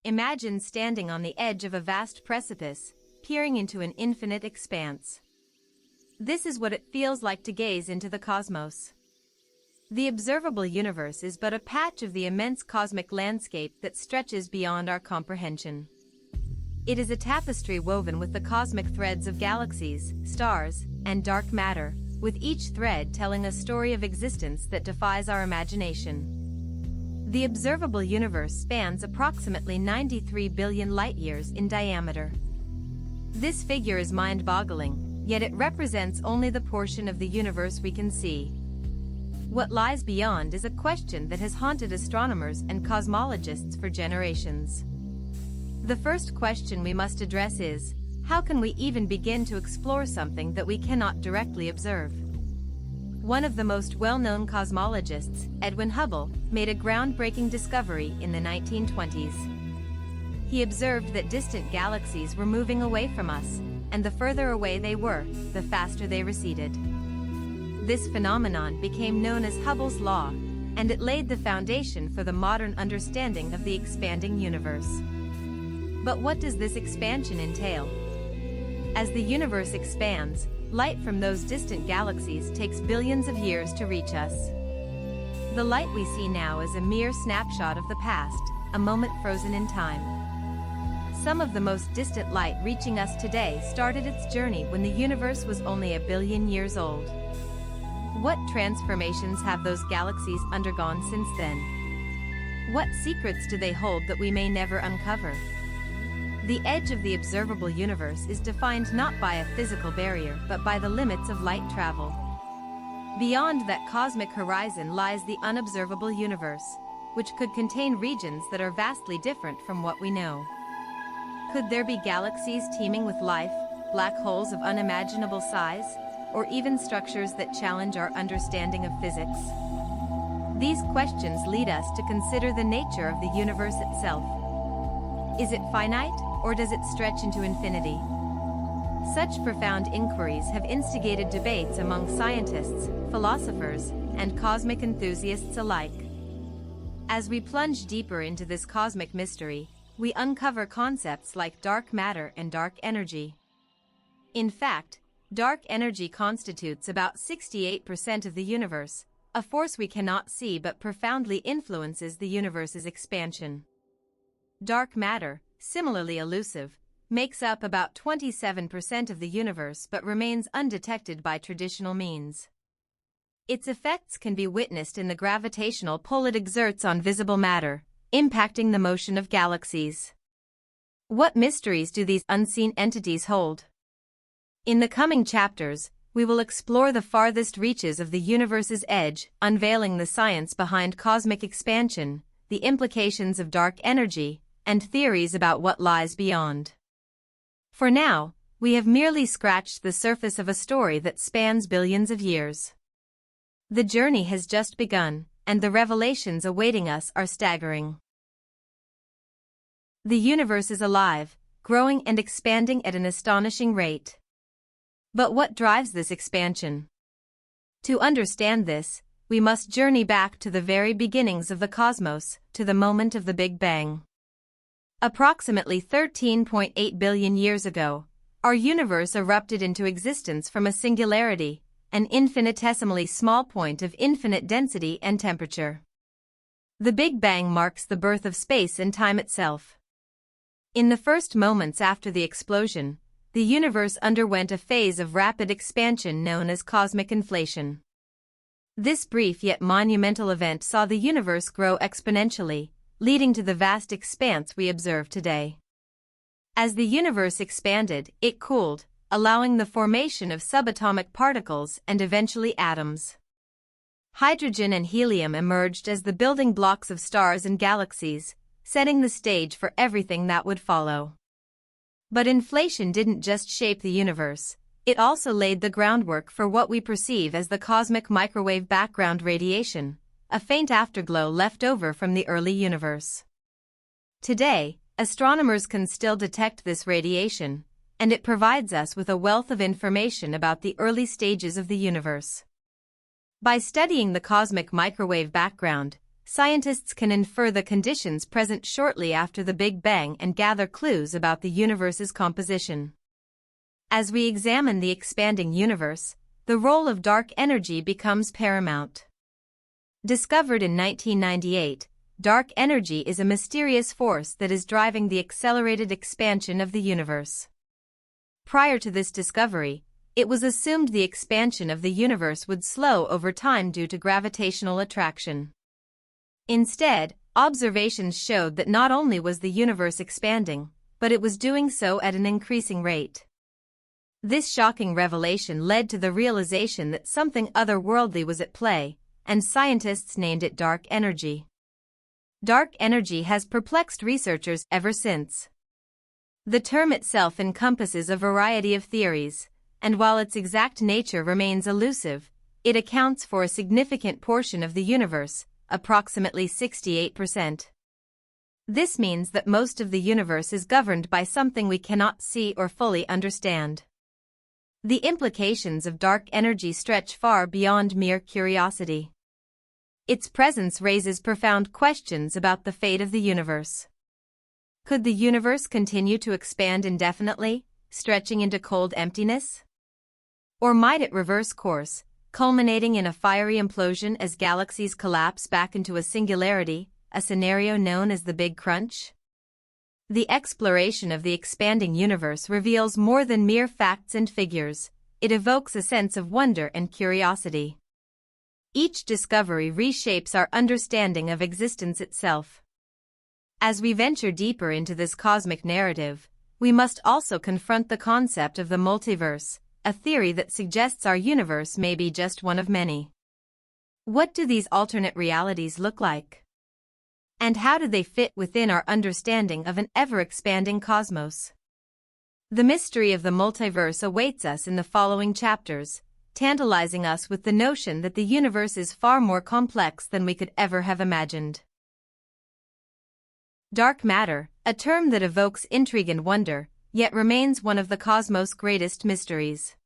Imagine standing on the edge of a vast precipice, peering into an infinite expanse. This is what it feels like to gaze into the cosmos. The observable universe is but a patch of the immense cosmic landscape that stretches beyond our comprehension. It is a tapestry woven with the cosmic threads of galaxies, stars, and dark matter, with each thread telling a story of existence that defies our imagination. The observable universe spans approximately 93 billion light-years in diameter. This figure is mind-boggling, yet it represents only the portion of the universe we can see. What lies beyond is a question that has haunted astronomers and cosmologists for generations. The first question we must address is, how can we even begin to explore something that we cannot directly observe? One of the most well-known cosmologists, Edwin Hubble, made a groundbreaking discovery in the 1920s. He observed that distant galaxies were moving away from us, and the further away they were, the faster they receded. This phenomenon became known as Hubble's law, and it laid the foundation for the modern understanding of the expanding universe. But what does this expansion entail? As the universe expands, light from those distant galaxies takes billions of years to reach us. The light we see now is a mere snapshot of the past, a moment frozen in time. Some of the most distant light reaching us today started its journey when the universe was only 1 billion years old. What transformations have those galaxies undergone since then? What secrets do they hold that we may never uncover? The edge of the observable universe is defined not by a physical barrier but by the limits of light travel. Beyond that cosmic horizon lies the unobservable universe, which could contain regions that are vastly different from what we know. Could there be galaxies teeming with life, black holes of unimaginable size, or even structures that challenge our understanding of physics? These questions lead us to consider the nature of the universe itself. Is it finite, or does it stretch into infinity? Such profound inquiries have instigated debates among scientists, philosophers, and cosmic enthusiasts alike. As we plunge deeper into this cosmic mystery, we uncover concepts like dark matter and dark energy. In fact, dark energy constitutes about 68% of the universe, a force we cannot see but profoundly influences the universe's expansion. Dark matter, similarly elusive, makes up about 27% of the universe but remains undetected by traditional means. Its effects can be witnessed in the gravitational pull it exerts on visible matter, impacting the motion of galaxies. What mysteries do these unseen entities hold? In the coming chapters, we will explore the farthest reaches of the universe's edge, unveiling the science behind cosmic expansion, the implications of dark energy, and theories about what lies beyond. For now, we have merely scratched the surface of a story that spans billions of years. The journey has just begun, and the revelations awaiting us are staggering. The universe is alive, growing and expanding at an astonishing rate. But what drives this expansion? To understand this, we must journey back to the very beginnings of the cosmos, to the moment of the Big Bang. Approximately 13.8 billion years ago, our universe erupted into existence from a singularity, an infinitesimally small point of infinite density and temperature. The Big Bang marks the birth of space and time itself. In the first moments after the explosion, the universe underwent a phase of rapid expansion known as cosmic inflation. This brief yet monumental event saw the universe grow exponentially, leading to the vast expanse we observe today. As the universe expanded, it cooled, allowing the formation of subatomic particles and eventually atoms. Hydrogen and helium emerged as the building blocks of stars and galaxies, setting the stage for everything that would follow. But inflation didn't just shape the universe, it also laid the groundwork for what we perceive as the cosmic microwave background radiation, a faint afterglow left over from the early universe. Today, astronomers can still detect this radiation, and it provides us with a wealth of information about the early stages of the universe. By studying the cosmic microwave background, scientists can infer the conditions present shortly after the Big Bang and gather clues about the universe's composition. As we examine the expanding universe, the role of dark energy becomes paramount. Discovered in 1998, dark energy is a mysterious force that is driving the accelerated expansion of the universe. Prior to this discovery, it was assumed the expansion of the universe would slow over time due to gravitational attraction. Instead, observations showed that not only was the universe expanding, but it was doing so at an increasing rate. This shocking revelation led to the realization that something otherworldly was at play, and scientists named it dark energy. Dark energy has perplexed researchers ever since. The term itself encompasses a variety of theories, and while its exact nature remains elusive, it accounts for a significant portion of the universe, approximately 68%. This means that most of the universe is governed by something we cannot see or fully understand. The implications of dark energy stretch far beyond mere curiosity. Its presence raises profound questions about the fate of the universe. Could the universe continue to expand indefinitely, stretching into cold emptiness? Or might it reverse course, culminating in a fiery implosion as galaxies collapse back into a singularity, a scenario known as the Big Crunch? The exploration of the expanding universe reveals more than mere facts and figures. It evokes a sense of wonder and curiosity. Each discovery reshapes our understanding of existence itself. As we venture deeper into this cosmic narrative, we must also confront the concept of the multiverse, a theory that suggests our universe may be just one of many. What do these alternate realities look like? And how do they fit within our understanding of an ever-expanding cosmos? The mystery of the multiverse awaits us in the following chapters, tantalizing us with the notion that the universe is far more complex than we could ever have imagined. Dark matter, a term that evokes intrigue and wonder, yet remains one of the cosmos' greatest mysteries.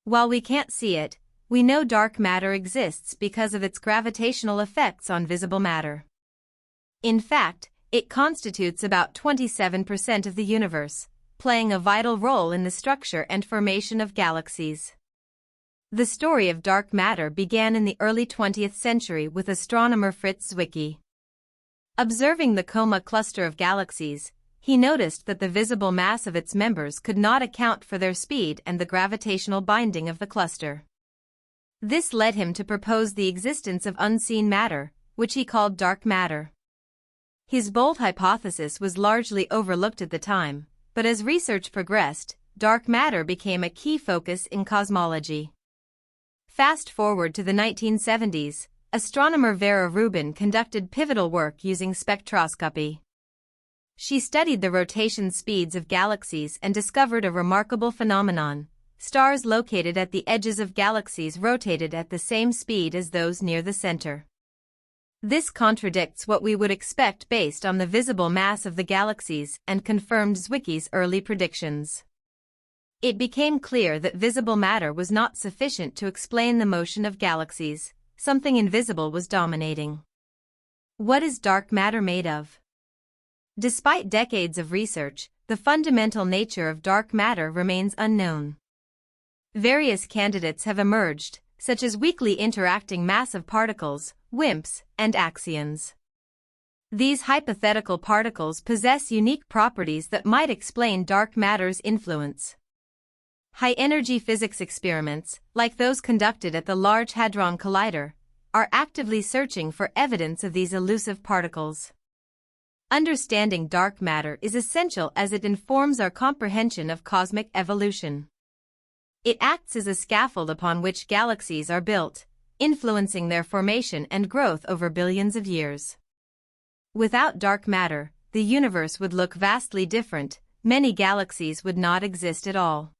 While we can't see it, we know dark matter exists because of its gravitational effects on visible matter. In fact, it constitutes about 27% of the universe, playing a vital role in the structure and formation of galaxies. The story of dark matter began in the early 20th century with astronomer Fritz Zwicky. Observing the Coma cluster of galaxies, he noticed that the visible mass of its members could not account for their speed and the gravitational binding of the cluster. This led him to propose the existence of unseen matter, which he called dark matter. His bold hypothesis was largely overlooked at the time, but as research progressed, dark matter became a key focus in cosmology. Fast forward to the 1970s, astronomer Vera Rubin conducted pivotal work using spectroscopy. She studied the rotation speeds of galaxies and discovered a remarkable phenomenon. Stars located at the edges of galaxies rotated at the same speed as those near the center. This contradicts what we would expect based on the visible mass of the galaxies and confirmed Zwicky's early predictions. It became clear that visible matter was not sufficient to explain the motion of galaxies. Something invisible was dominating. What is dark matter made of? Despite decades of research, the fundamental nature of dark matter remains unknown. Various candidates have emerged, such as weakly interacting massive particles, WIMPs, and axions. These hypothetical particles possess unique properties that might explain dark matter's influence. High-energy physics experiments, like those conducted at the Large Hadron Collider, are actively searching for evidence of these elusive particles. Understanding dark matter is essential as it informs our comprehension of cosmic evolution. It acts as a scaffold upon which galaxies are built, influencing their formation and growth over billions of years. Without dark matter, the universe would look vastly different. Many galaxies would not exist at all.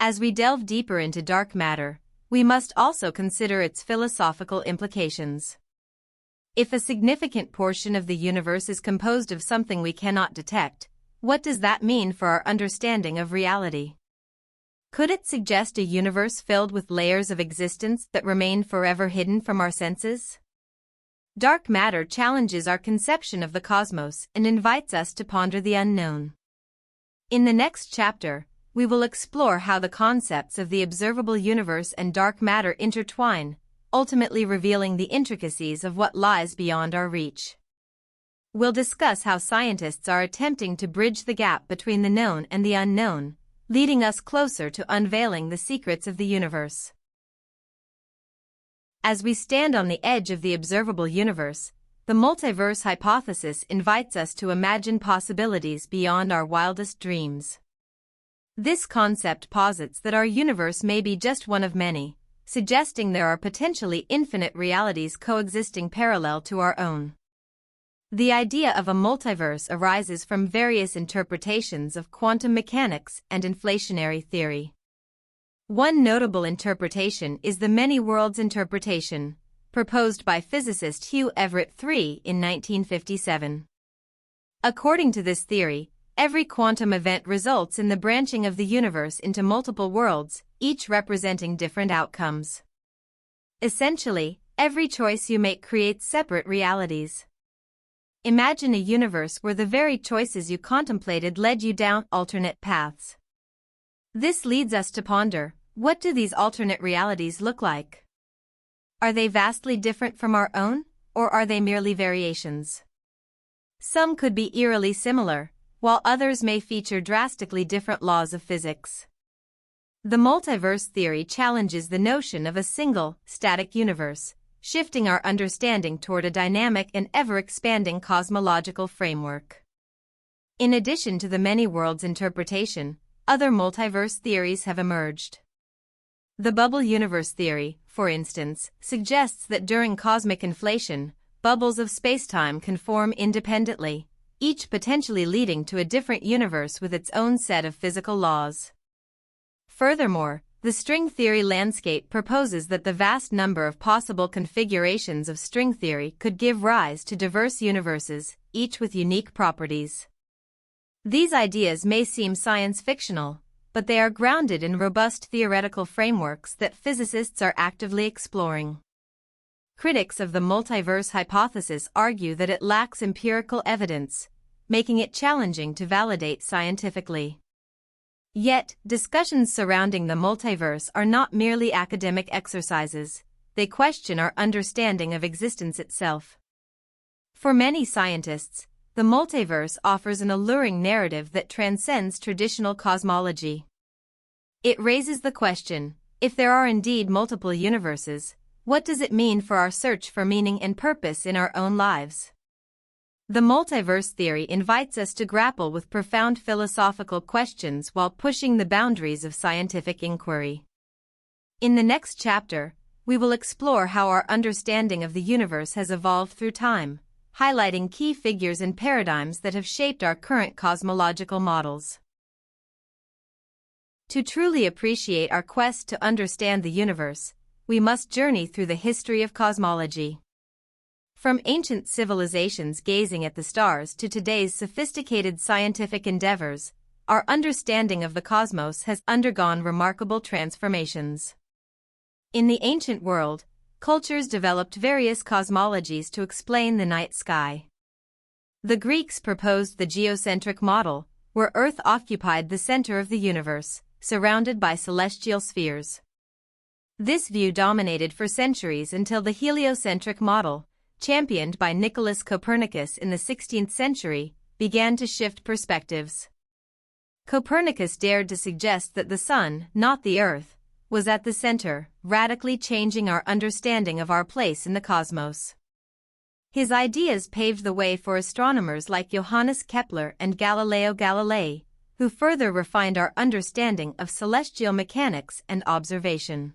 As we delve deeper into dark matter, we must also consider its philosophical implications. If a significant portion of the universe is composed of something we cannot detect, what does that mean for our understanding of reality? Could it suggest a universe filled with layers of existence that remain forever hidden from our senses? Dark matter challenges our conception of the cosmos and invites us to ponder the unknown. In the next chapter, we will explore how the concepts of the observable universe and dark matter intertwine, ultimately revealing the intricacies of what lies beyond our reach. We'll discuss how scientists are attempting to bridge the gap between the known and the unknown, leading us closer to unveiling the secrets of the universe. As we stand on the edge of the observable universe, the multiverse hypothesis invites us to imagine possibilities beyond our wildest dreams. This concept posits that our universe may be just one of many, suggesting there are potentially infinite realities coexisting parallel to our own. The idea of a multiverse arises from various interpretations of quantum mechanics and inflationary theory. One notable interpretation is the many worlds interpretation, proposed by physicist Hugh Everett III in 1957. According to this theory, every quantum event results in the branching of the universe into multiple worlds, each representing different outcomes. Essentially, every choice you make creates separate realities. Imagine a universe where the very choices you contemplated led you down alternate paths. This leads us to ponder, what do these alternate realities look like? Are they vastly different from our own, or are they merely variations? Some could be eerily similar, while others may feature drastically different laws of physics. The multiverse theory challenges the notion of a single, static universe, shifting our understanding toward a dynamic and ever-expanding cosmological framework. In addition to the many worlds interpretation, other multiverse theories have emerged. The bubble universe theory, for instance, suggests that during cosmic inflation, bubbles of spacetime can form independently, each potentially leading to a different universe with its own set of physical laws. Furthermore, the string theory landscape proposes that the vast number of possible configurations of string theory could give rise to diverse universes, each with unique properties. These ideas may seem science-fictional, but they are grounded in robust theoretical frameworks that physicists are actively exploring. Critics of the multiverse hypothesis argue that it lacks empirical evidence, making it challenging to validate scientifically. Yet, discussions surrounding the multiverse are not merely academic exercises, they question our understanding of existence itself. For many scientists, the multiverse offers an alluring narrative that transcends traditional cosmology. It raises the question, if there are indeed multiple universes, what does it mean for our search for meaning and purpose in our own lives? The multiverse theory invites us to grapple with profound philosophical questions while pushing the boundaries of scientific inquiry. In the next chapter, we will explore how our understanding of the universe has evolved through time, highlighting key figures and paradigms that have shaped our current cosmological models. To truly appreciate our quest to understand the universe, we must journey through the history of cosmology. From ancient civilizations gazing at the stars to today's sophisticated scientific endeavors, our understanding of the cosmos has undergone remarkable transformations. In the ancient world, cultures developed various cosmologies to explain the night sky. The Greeks proposed the geocentric model, where Earth occupied the center of the universe, surrounded by celestial spheres. This view dominated for centuries until the heliocentric model, championed by Nicholas Copernicus in the 16th century, began to shift perspectives. Copernicus dared to suggest that the Sun, not the Earth, was at the center, radically changing our understanding of our place in the cosmos. His ideas paved the way for astronomers like Johannes Kepler and Galileo Galilei, who further refined our understanding of celestial mechanics and observation.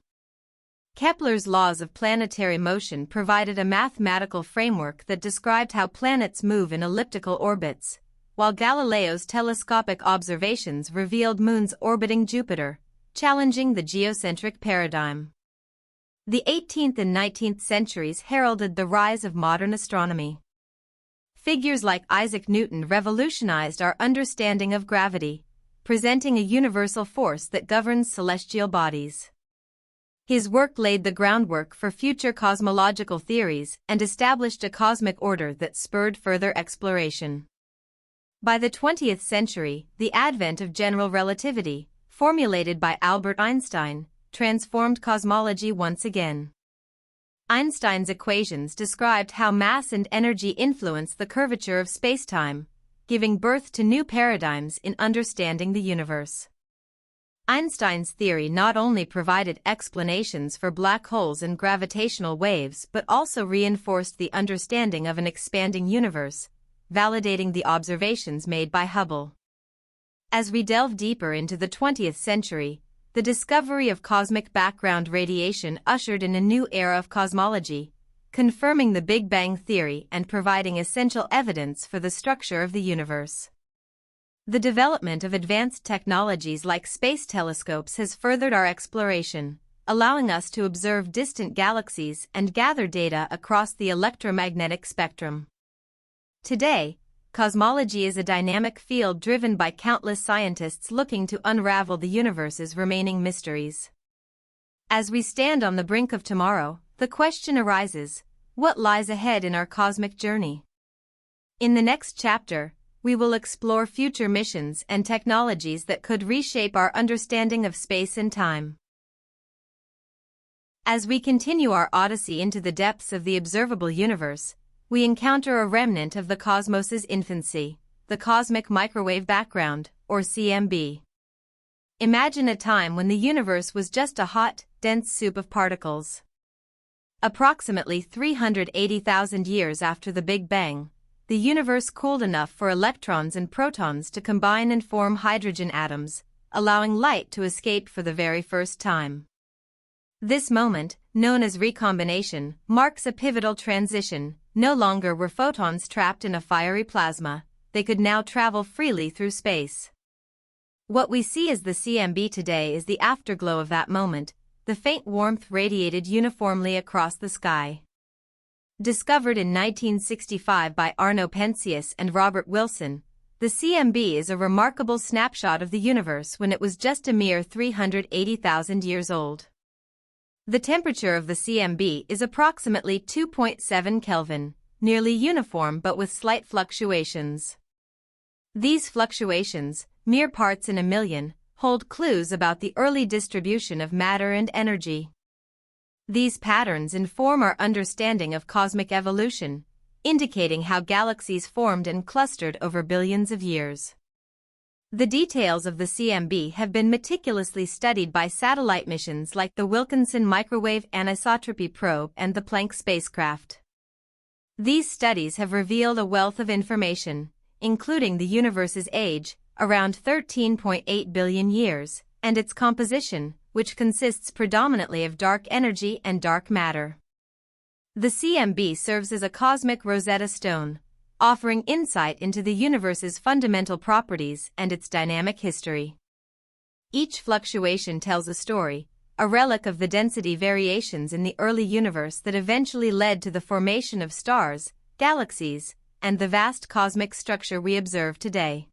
Kepler's laws of planetary motion provided a mathematical framework that described how planets move in elliptical orbits, while Galileo's telescopic observations revealed moons orbiting Jupiter, challenging the geocentric paradigm. The 18th and 19th centuries heralded the rise of modern astronomy. Figures like Isaac Newton revolutionized our understanding of gravity, presenting a universal force that governs celestial bodies. His work laid the groundwork for future cosmological theories and established a cosmic order that spurred further exploration. By the 20th century, the advent of general relativity, formulated by Albert Einstein, transformed cosmology once again. Einstein's equations described how mass and energy influence the curvature of spacetime, giving birth to new paradigms in understanding the universe. Einstein's theory not only provided explanations for black holes and gravitational waves but also reinforced the understanding of an expanding universe, validating the observations made by Hubble. As we delve deeper into the 20th century, the discovery of cosmic background radiation ushered in a new era of cosmology, confirming the Big Bang theory and providing essential evidence for the structure of the universe. The development of advanced technologies like space telescopes has furthered our exploration, allowing us to observe distant galaxies and gather data across the electromagnetic spectrum. Today, cosmology is a dynamic field driven by countless scientists looking to unravel the universe's remaining mysteries. As we stand on the brink of tomorrow, the question arises, what lies ahead in our cosmic journey? In the next chapter, we will explore future missions and technologies that could reshape our understanding of space and time. As we continue our odyssey into the depths of the observable universe, we encounter a remnant of the cosmos's infancy, the cosmic microwave background, or CMB. Imagine a time when the universe was just a hot, dense soup of particles. Approximately 380,000 years after the Big Bang, the universe cooled enough for electrons and protons to combine and form hydrogen atoms, allowing light to escape for the very first time. This moment, known as recombination, marks a pivotal transition. No longer were photons trapped in a fiery plasma, they could now travel freely through space. What we see as the CMB today is the afterglow of that moment, the faint warmth radiated uniformly across the sky. Discovered in 1965 by Arno Penzias and Robert Wilson, the CMB is a remarkable snapshot of the universe when it was just a mere 380,000 years old. The temperature of the CMB is approximately 2.7 Kelvin, nearly uniform but with slight fluctuations. These fluctuations, mere parts in a million, hold clues about the early distribution of matter and energy. These patterns inform our understanding of cosmic evolution, indicating how galaxies formed and clustered over billions of years. The details of the CMB have been meticulously studied by satellite missions like the Wilkinson Microwave Anisotropy Probe and the Planck spacecraft. These studies have revealed a wealth of information, including the universe's age, around 13.8 billion years, and its composition, which consists predominantly of dark energy and dark matter. The CMB serves as a cosmic Rosetta Stone, offering insight into the universe's fundamental properties and its dynamic history. Each fluctuation tells a story, a relic of the density variations in the early universe that eventually led to the formation of stars, galaxies, and the vast cosmic structure we observe today.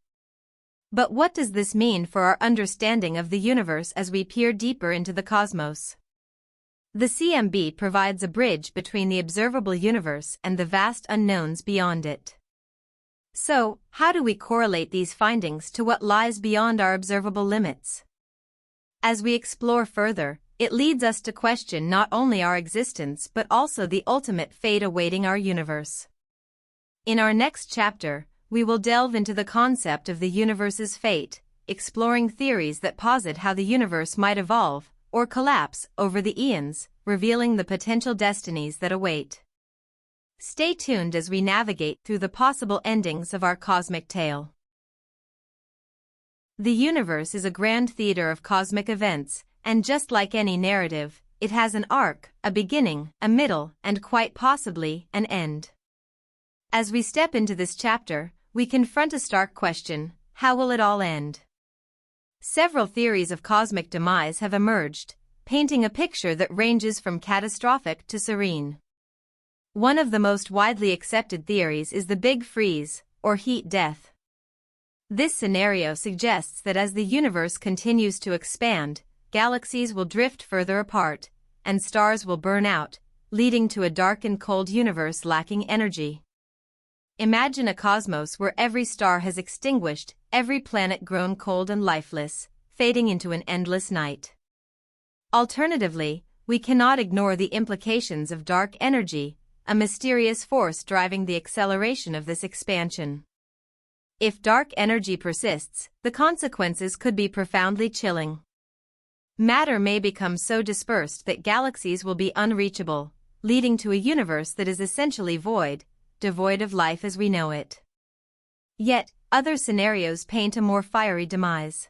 But what does this mean for our understanding of the universe as we peer deeper into the cosmos? The CMB provides a bridge between the observable universe and the vast unknowns beyond it. So, how do we correlate these findings to what lies beyond our observable limits? As we explore further, it leads us to question not only our existence but also the ultimate fate awaiting our universe. In our next chapter, we will delve into the concept of the universe's fate, exploring theories that posit how the universe might evolve or collapse over the eons, revealing the potential destinies that await. Stay tuned as we navigate through the possible endings of our cosmic tale. The universe is a grand theater of cosmic events, and just like any narrative, it has an arc, a beginning, a middle, and quite possibly an end. As we step into this chapter, we confront a stark question: how will it all end? Several theories of cosmic demise have emerged, painting a picture that ranges from catastrophic to serene. One of the most widely accepted theories is the Big Freeze, or heat death. This scenario suggests that as the universe continues to expand, galaxies will drift further apart, and stars will burn out, leading to a dark and cold universe lacking energy. Imagine a cosmos where every star has extinguished, every planet grown cold and lifeless, fading into an endless night. Alternatively, we cannot ignore the implications of dark energy, a mysterious force driving the acceleration of this expansion. If dark energy persists, the consequences could be profoundly chilling. Matter may become so dispersed that galaxies will be unreachable, leading to a universe that is essentially void, devoid of life as we know it. Yet, other scenarios paint a more fiery demise.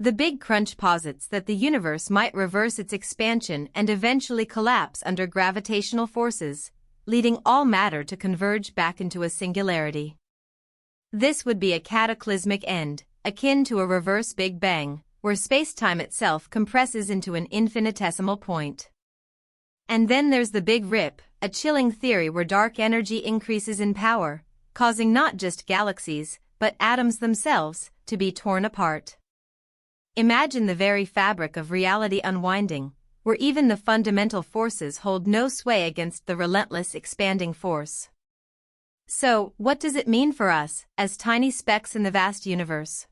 The Big Crunch posits that the universe might reverse its expansion and eventually collapse under gravitational forces, leading all matter to converge back into a singularity. This would be a cataclysmic end, akin to a reverse Big Bang, where space-time itself compresses into an infinitesimal point. And then there's the Big Rip, a chilling theory where dark energy increases in power, causing not just galaxies, but atoms themselves, to be torn apart. Imagine the very fabric of reality unwinding, where even the fundamental forces hold no sway against the relentless expanding force. So, what does it mean for us, as tiny specks in the vast universe?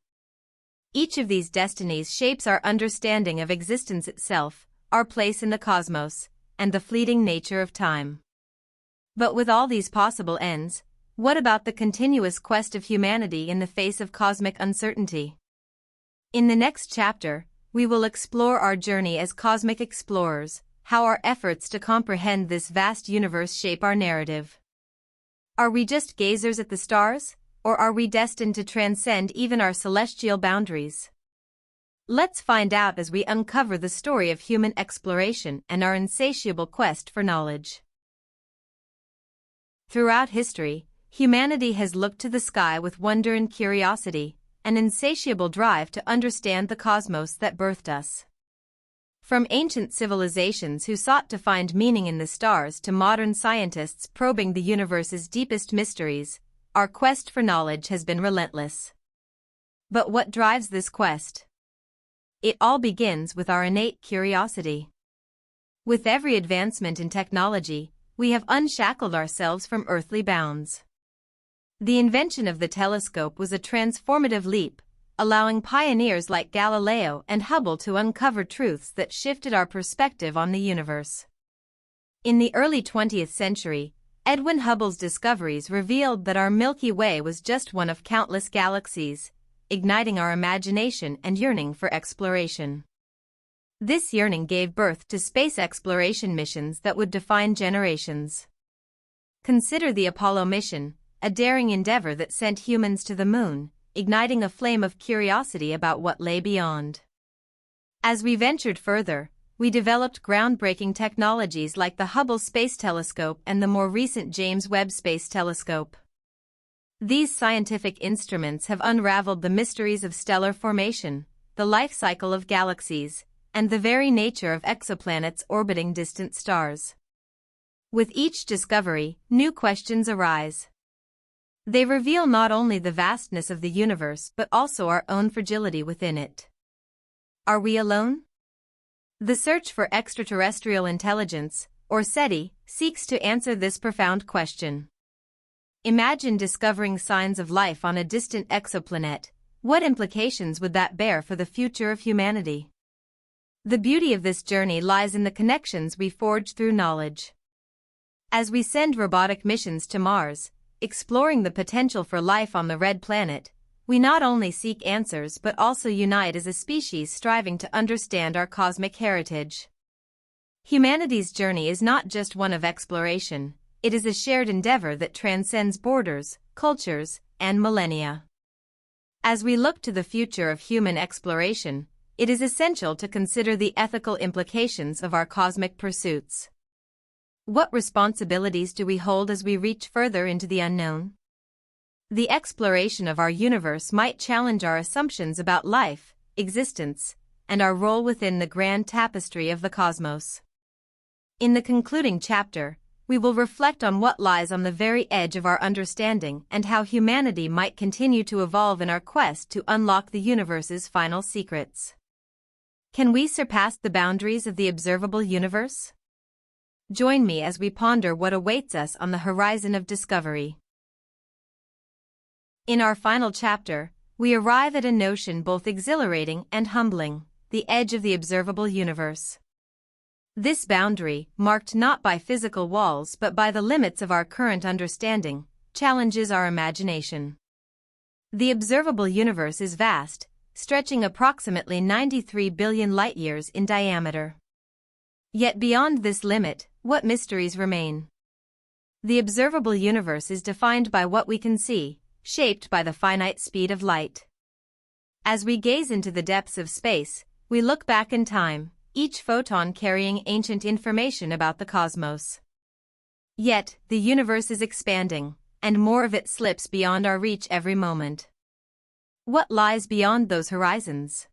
Each of these destinies shapes our understanding of existence itself, our place in the cosmos, and the fleeting nature of time. But with all these possible ends, what about the continuous quest of humanity in the face of cosmic uncertainty? In the next chapter, we will explore our journey as cosmic explorers, how our efforts to comprehend this vast universe shape our narrative. Are we just gazers at the stars, or are we destined to transcend even our celestial boundaries? Let's find out as we uncover the story of human exploration and our insatiable quest for knowledge. Throughout history, humanity has looked to the sky with wonder and curiosity, an insatiable drive to understand the cosmos that birthed us. From ancient civilizations who sought to find meaning in the stars to modern scientists probing the universe's deepest mysteries, our quest for knowledge has been relentless. But what drives this quest? It all begins with our innate curiosity. With every advancement in technology, we have unshackled ourselves from earthly bounds. The invention of the telescope was a transformative leap, allowing pioneers like Galileo and Hubble to uncover truths that shifted our perspective on the universe. In the early 20th century, Edwin Hubble's discoveries revealed that our Milky Way was just one of countless galaxies, igniting our imagination and yearning for exploration. This yearning gave birth to space exploration missions that would define generations. Consider the Apollo mission, a daring endeavor that sent humans to the moon, igniting a flame of curiosity about what lay beyond. As we ventured further, we developed groundbreaking technologies like the Hubble Space Telescope and the more recent James Webb Space Telescope. These scientific instruments have unraveled the mysteries of stellar formation, the life cycle of galaxies, and the very nature of exoplanets orbiting distant stars. With each discovery, new questions arise. They reveal not only the vastness of the universe but also our own fragility within it. Are we alone? The search for extraterrestrial intelligence, or SETI, seeks to answer this profound question. Imagine discovering signs of life on a distant exoplanet. What implications would that bear for the future of humanity? The beauty of this journey lies in the connections we forge through knowledge. As we send robotic missions to Mars, exploring the potential for life on the Red Planet, we not only seek answers but also unite as a species striving to understand our cosmic heritage. Humanity's journey is not just one of exploration, it is a shared endeavor that transcends borders, cultures, and millennia. As we look to the future of human exploration, it is essential to consider the ethical implications of our cosmic pursuits. What responsibilities do we hold as we reach further into the unknown? The exploration of our universe might challenge our assumptions about life, existence, and our role within the grand tapestry of the cosmos. In the concluding chapter, we will reflect on what lies on the very edge of our understanding and how humanity might continue to evolve in our quest to unlock the universe's final secrets. Can we surpass the boundaries of the observable universe? Join me as we ponder what awaits us on the horizon of discovery. In our final chapter, we arrive at a notion both exhilarating and humbling: the edge of the observable universe. This boundary, marked not by physical walls but by the limits of our current understanding, challenges our imagination. The observable universe is vast, stretching approximately 93 billion light-years in diameter. Yet beyond this limit, what mysteries remain? The observable universe is defined by what we can see, shaped by the finite speed of light. As we gaze into the depths of space, we look back in time, each photon carrying ancient information about the cosmos. Yet, the universe is expanding, and more of it slips beyond our reach every moment. What lies beyond those horizons?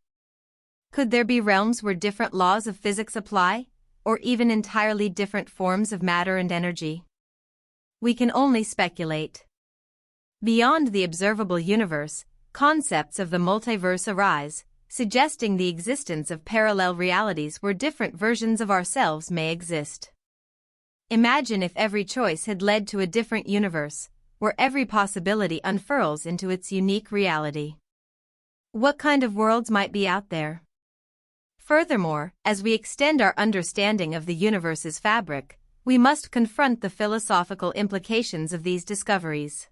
Could there be realms where different laws of physics apply, or even entirely different forms of matter and energy? We can only speculate. Beyond the observable universe, concepts of the multiverse arise, suggesting the existence of parallel realities where different versions of ourselves may exist. Imagine if every choice had led to a different universe, where every possibility unfurls into its unique reality. What kind of worlds might be out there? Furthermore, as we extend our understanding of the universe's fabric, we must confront the philosophical implications of these discoveries.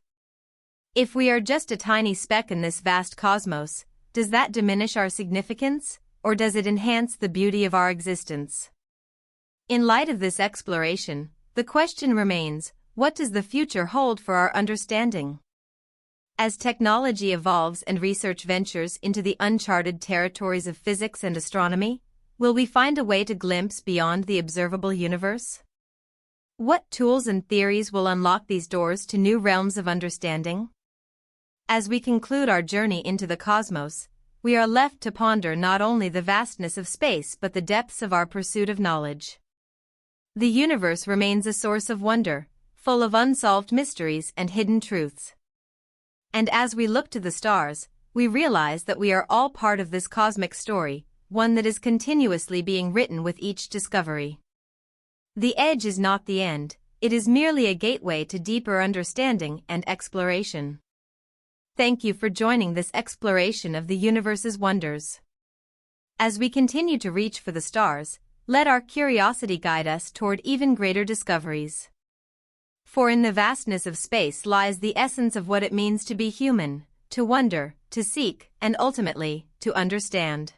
If we are just a tiny speck in this vast cosmos, does that diminish our significance, or does it enhance the beauty of our existence? In light of this exploration, the question remains: what does the future hold for our understanding? As technology evolves and research ventures into the uncharted territories of physics and astronomy, will we find a way to glimpse beyond the observable universe? What tools and theories will unlock these doors to new realms of understanding? As we conclude our journey into the cosmos, we are left to ponder not only the vastness of space but the depths of our pursuit of knowledge. The universe remains a source of wonder, full of unsolved mysteries and hidden truths. And as we look to the stars, we realize that we are all part of this cosmic story, one that is continuously being written with each discovery. The edge is not the end, it is merely a gateway to deeper understanding and exploration. Thank you for joining this exploration of the universe's wonders. As we continue to reach for the stars, let our curiosity guide us toward even greater discoveries. For in the vastness of space lies the essence of what it means to be human, to wonder, to seek, and ultimately, to understand.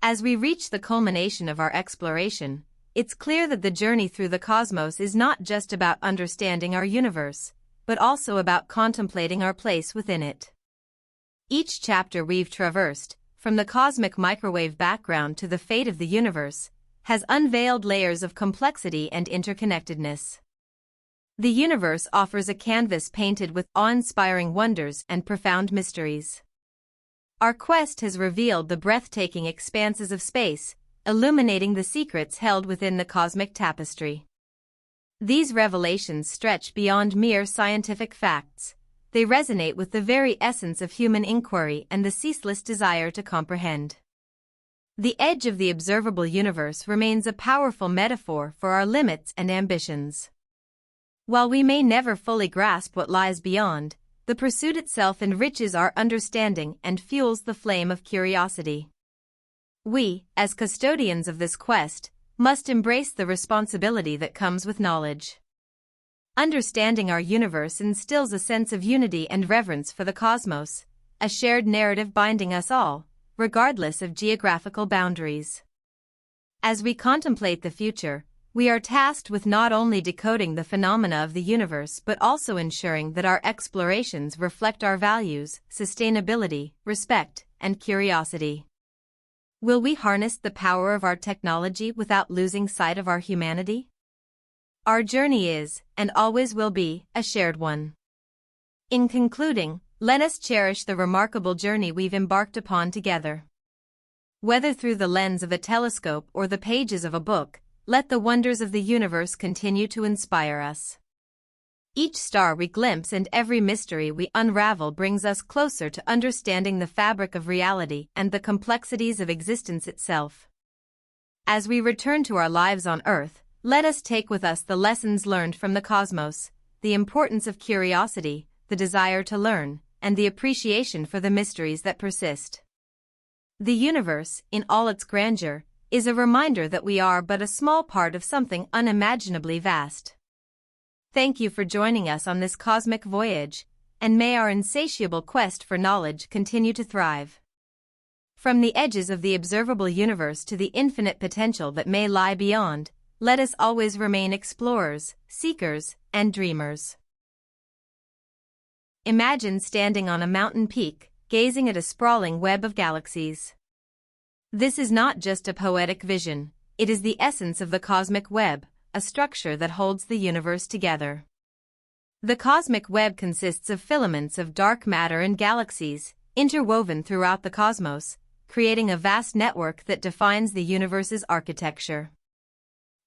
As we reach the culmination of our exploration, it's clear that the journey through the cosmos is not just about understanding our universe, but also about contemplating our place within it. Each chapter we've traversed, from the cosmic microwave background to the fate of the universe, has unveiled layers of complexity and interconnectedness. The universe offers a canvas painted with awe-inspiring wonders and profound mysteries. Our quest has revealed the breathtaking expanses of space, illuminating the secrets held within the cosmic tapestry. These revelations stretch beyond mere scientific facts. They resonate with the very essence of human inquiry and the ceaseless desire to comprehend. The edge of the observable universe remains a powerful metaphor for our limits and ambitions. While we may never fully grasp what lies beyond, the pursuit itself enriches our understanding and fuels the flame of curiosity. We, as custodians of this quest, must embrace the responsibility that comes with knowledge. Understanding our universe instills a sense of unity and reverence for the cosmos, a shared narrative binding us all, regardless of geographical boundaries. As we contemplate the future, we are tasked with not only decoding the phenomena of the universe but also ensuring that our explorations reflect our values, sustainability, respect, and curiosity. Will we harness the power of our technology without losing sight of our humanity? Our journey is, and always will be, a shared one. In concluding, let us cherish the remarkable journey we've embarked upon together. Whether through the lens of a telescope or the pages of a book, let the wonders of the universe continue to inspire us. Each star we glimpse and every mystery we unravel brings us closer to understanding the fabric of reality and the complexities of existence itself. As we return to our lives on Earth, let us take with us the lessons learned from the cosmos, the importance of curiosity, the desire to learn, and the appreciation for the mysteries that persist. The universe, in all its grandeur, is a reminder that we are but a small part of something unimaginably vast. Thank you for joining us on this cosmic voyage, and may our insatiable quest for knowledge continue to thrive. From the edges of the observable universe to the infinite potential that may lie beyond, let us always remain explorers, seekers, and dreamers. Imagine standing on a mountain peak, gazing at a sprawling web of galaxies. This is not just a poetic vision, it is the essence of the cosmic web, a structure that holds the universe together. The cosmic web consists of filaments of dark matter and galaxies, interwoven throughout the cosmos, creating a vast network that defines the universe's architecture.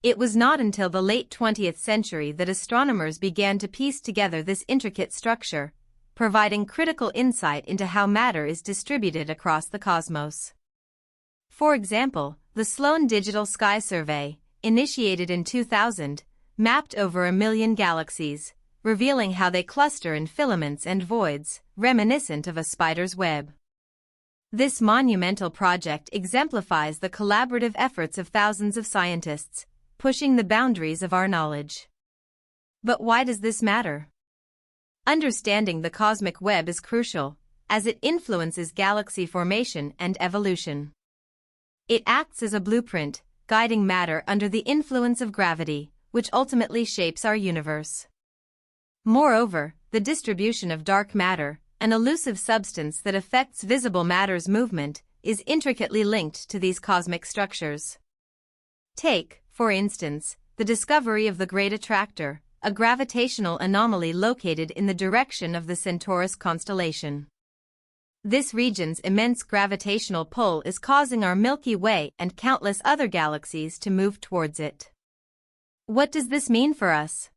It was not until the late 20th century that astronomers began to piece together this intricate structure, providing critical insight into how matter is distributed across the cosmos. For example, the Sloan Digital Sky Survey, initiated in 2000, mapped over 1 million galaxies, revealing how they cluster in filaments and voids, reminiscent of a spider's web. This monumental project exemplifies the collaborative efforts of thousands of scientists, pushing the boundaries of our knowledge. But why does this matter? Understanding the cosmic web is crucial, as it influences galaxy formation and evolution. It acts as a blueprint, guiding matter under the influence of gravity, which ultimately shapes our universe. Moreover, the distribution of dark matter, an elusive substance that affects visible matter's movement, is intricately linked to these cosmic structures. Take, for instance, the discovery of the Great Attractor, a gravitational anomaly located in the direction of the Centaurus constellation. This region's immense gravitational pull is causing our Milky Way and countless other galaxies to move towards it. What does this mean for us?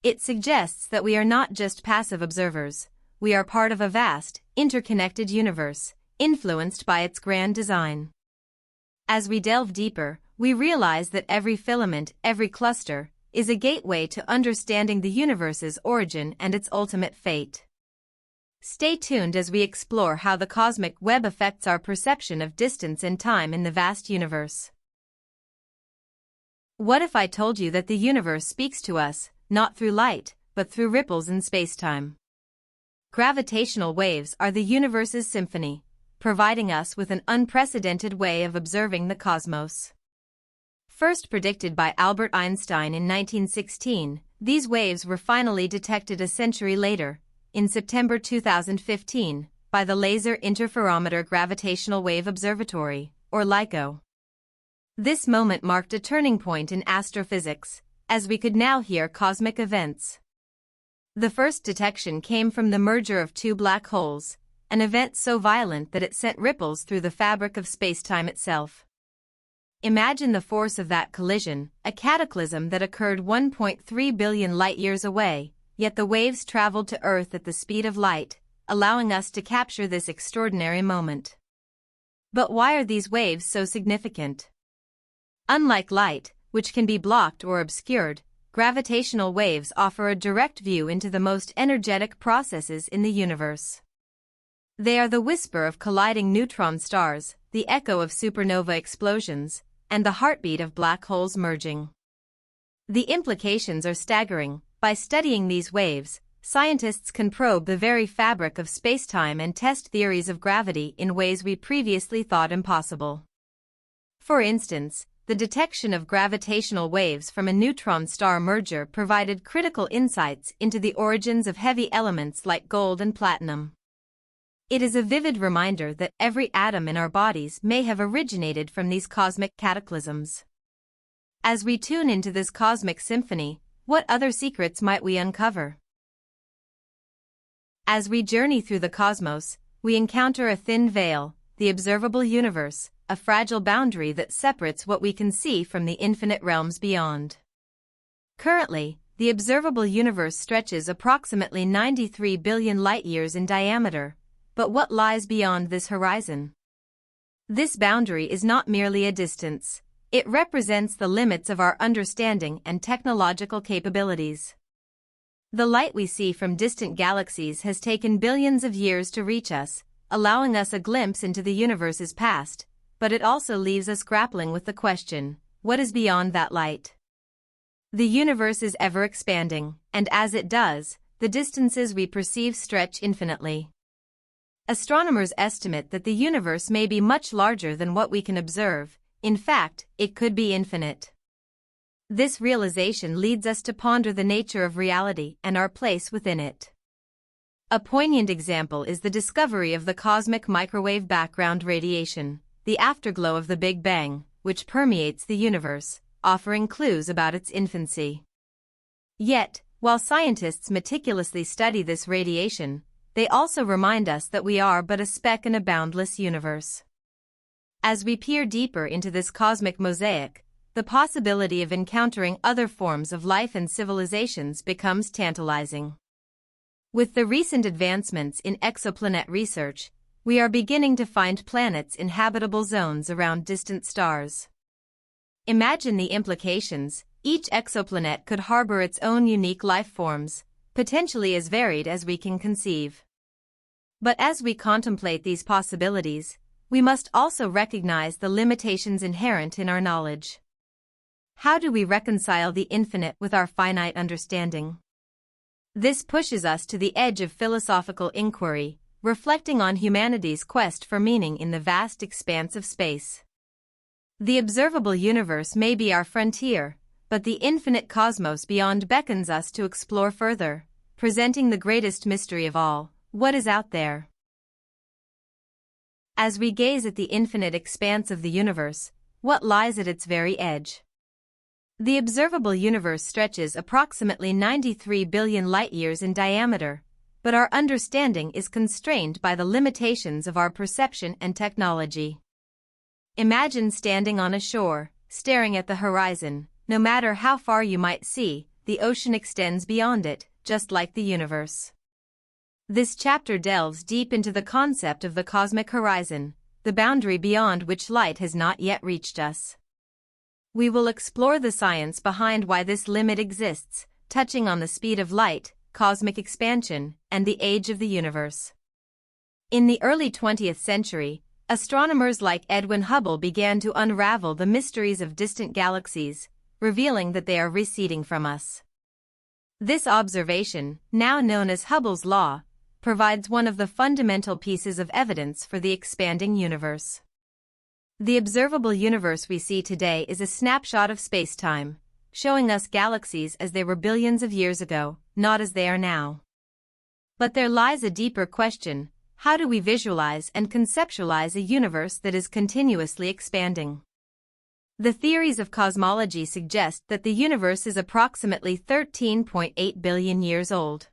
It suggests that we are not just passive observers, we are part of a vast, interconnected universe, influenced by its grand design. As we delve deeper, we realize that every filament, every cluster, is a gateway to understanding the universe's origin and its ultimate fate. Stay tuned as we explore how the cosmic web affects our perception of distance and time in the vast universe. What if I told you that the universe speaks to us, not through light, but through ripples in spacetime? Gravitational waves are the universe's symphony, providing us with an unprecedented way of observing the cosmos. First predicted by Albert Einstein in 1916, these waves were finally detected a century later, in September 2015, by the Laser Interferometer Gravitational Wave Observatory, or LIGO. This moment marked a turning point in astrophysics, as we could now hear cosmic events. The first detection came from the merger of two black holes, an event so violent that it sent ripples through the fabric of spacetime itself. Imagine the force of that collision, a cataclysm that occurred 1.3 billion light-years away, yet the waves traveled to Earth at the speed of light, allowing us to capture this extraordinary moment. But why are these waves so significant? Unlike light, which can be blocked or obscured, gravitational waves offer a direct view into the most energetic processes in the universe. They are the whisper of colliding neutron stars, the echo of supernova explosions, and the heartbeat of black holes merging. The implications are staggering. By studying these waves, scientists can probe the very fabric of spacetime and test theories of gravity in ways we previously thought impossible. For instance, the detection of gravitational waves from a neutron star merger provided critical insights into the origins of heavy elements like gold and platinum. It is a vivid reminder that every atom in our bodies may have originated from these cosmic cataclysms. As we tune into this cosmic symphony, what other secrets might we uncover? As we journey through the cosmos, we encounter a thin veil, the observable universe, a fragile boundary that separates what we can see from the infinite realms beyond. Currently, the observable universe stretches approximately 93 billion light-years in diameter, but what lies beyond this horizon? This boundary is not merely a distance, it represents the limits of our understanding and technological capabilities. The light we see from distant galaxies has taken billions of years to reach us, allowing us a glimpse into the universe's past, but it also leaves us grappling with the question, what is beyond that light? The universe is ever expanding, and as it does, the distances we perceive stretch infinitely. Astronomers estimate that the universe may be much larger than what we can observe. In fact, it could be infinite. This realization leads us to ponder the nature of reality and our place within it. A poignant example is the discovery of the cosmic microwave background radiation, the afterglow of the Big Bang, which permeates the universe, offering clues about its infancy. Yet, while scientists meticulously study this radiation, they also remind us that we are but a speck in a boundless universe. As we peer deeper into this cosmic mosaic, the possibility of encountering other forms of life and civilizations becomes tantalizing. With the recent advancements in exoplanet research, we are beginning to find planets in habitable zones around distant stars. Imagine the implications. Each exoplanet could harbor its own unique life forms, potentially as varied as we can conceive. But as we contemplate these possibilities, we must also recognize the limitations inherent in our knowledge. How do we reconcile the infinite with our finite understanding? This pushes us to the edge of philosophical inquiry, reflecting on humanity's quest for meaning in the vast expanse of space. The observable universe may be our frontier, but the infinite cosmos beyond beckons us to explore further, presenting the greatest mystery of all: what is out there? As we gaze at the infinite expanse of the universe, what lies at its very edge? The observable universe stretches approximately 93 billion light-years in diameter, but our understanding is constrained by the limitations of our perception and technology. Imagine standing on a shore, staring at the horizon. No matter how far you might see, the ocean extends beyond it, just like the universe. This chapter delves deep into the concept of the cosmic horizon, the boundary beyond which light has not yet reached us. We will explore the science behind why this limit exists, touching on the speed of light, cosmic expansion, and the age of the universe. In the early 20th century, astronomers like Edwin Hubble began to unravel the mysteries of distant galaxies, revealing that they are receding from us. This observation, now known as Hubble's law, provides one of the fundamental pieces of evidence for the expanding universe. The observable universe we see today is a snapshot of space-time, showing us galaxies as they were billions of years ago, not as they are now. But there lies a deeper question: how do we visualize and conceptualize a universe that is continuously expanding? The theories of cosmology suggest that the universe is approximately 13.8 billion years old.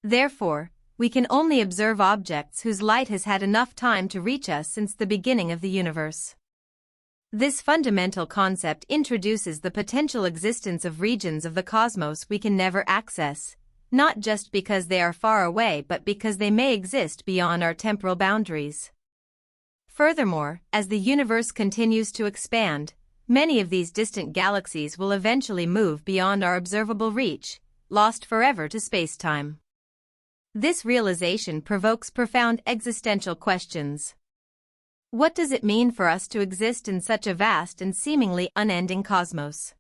Therefore, we can only observe objects whose light has had enough time to reach us since the beginning of the universe. This fundamental concept introduces the potential existence of regions of the cosmos we can never access, not just because they are far away but because they may exist beyond our temporal boundaries. Furthermore, as the universe continues to expand, many of these distant galaxies will eventually move beyond our observable reach, lost forever to space-time. This realization provokes profound existential questions. What does it mean for us to exist in such a vast and seemingly unending cosmos?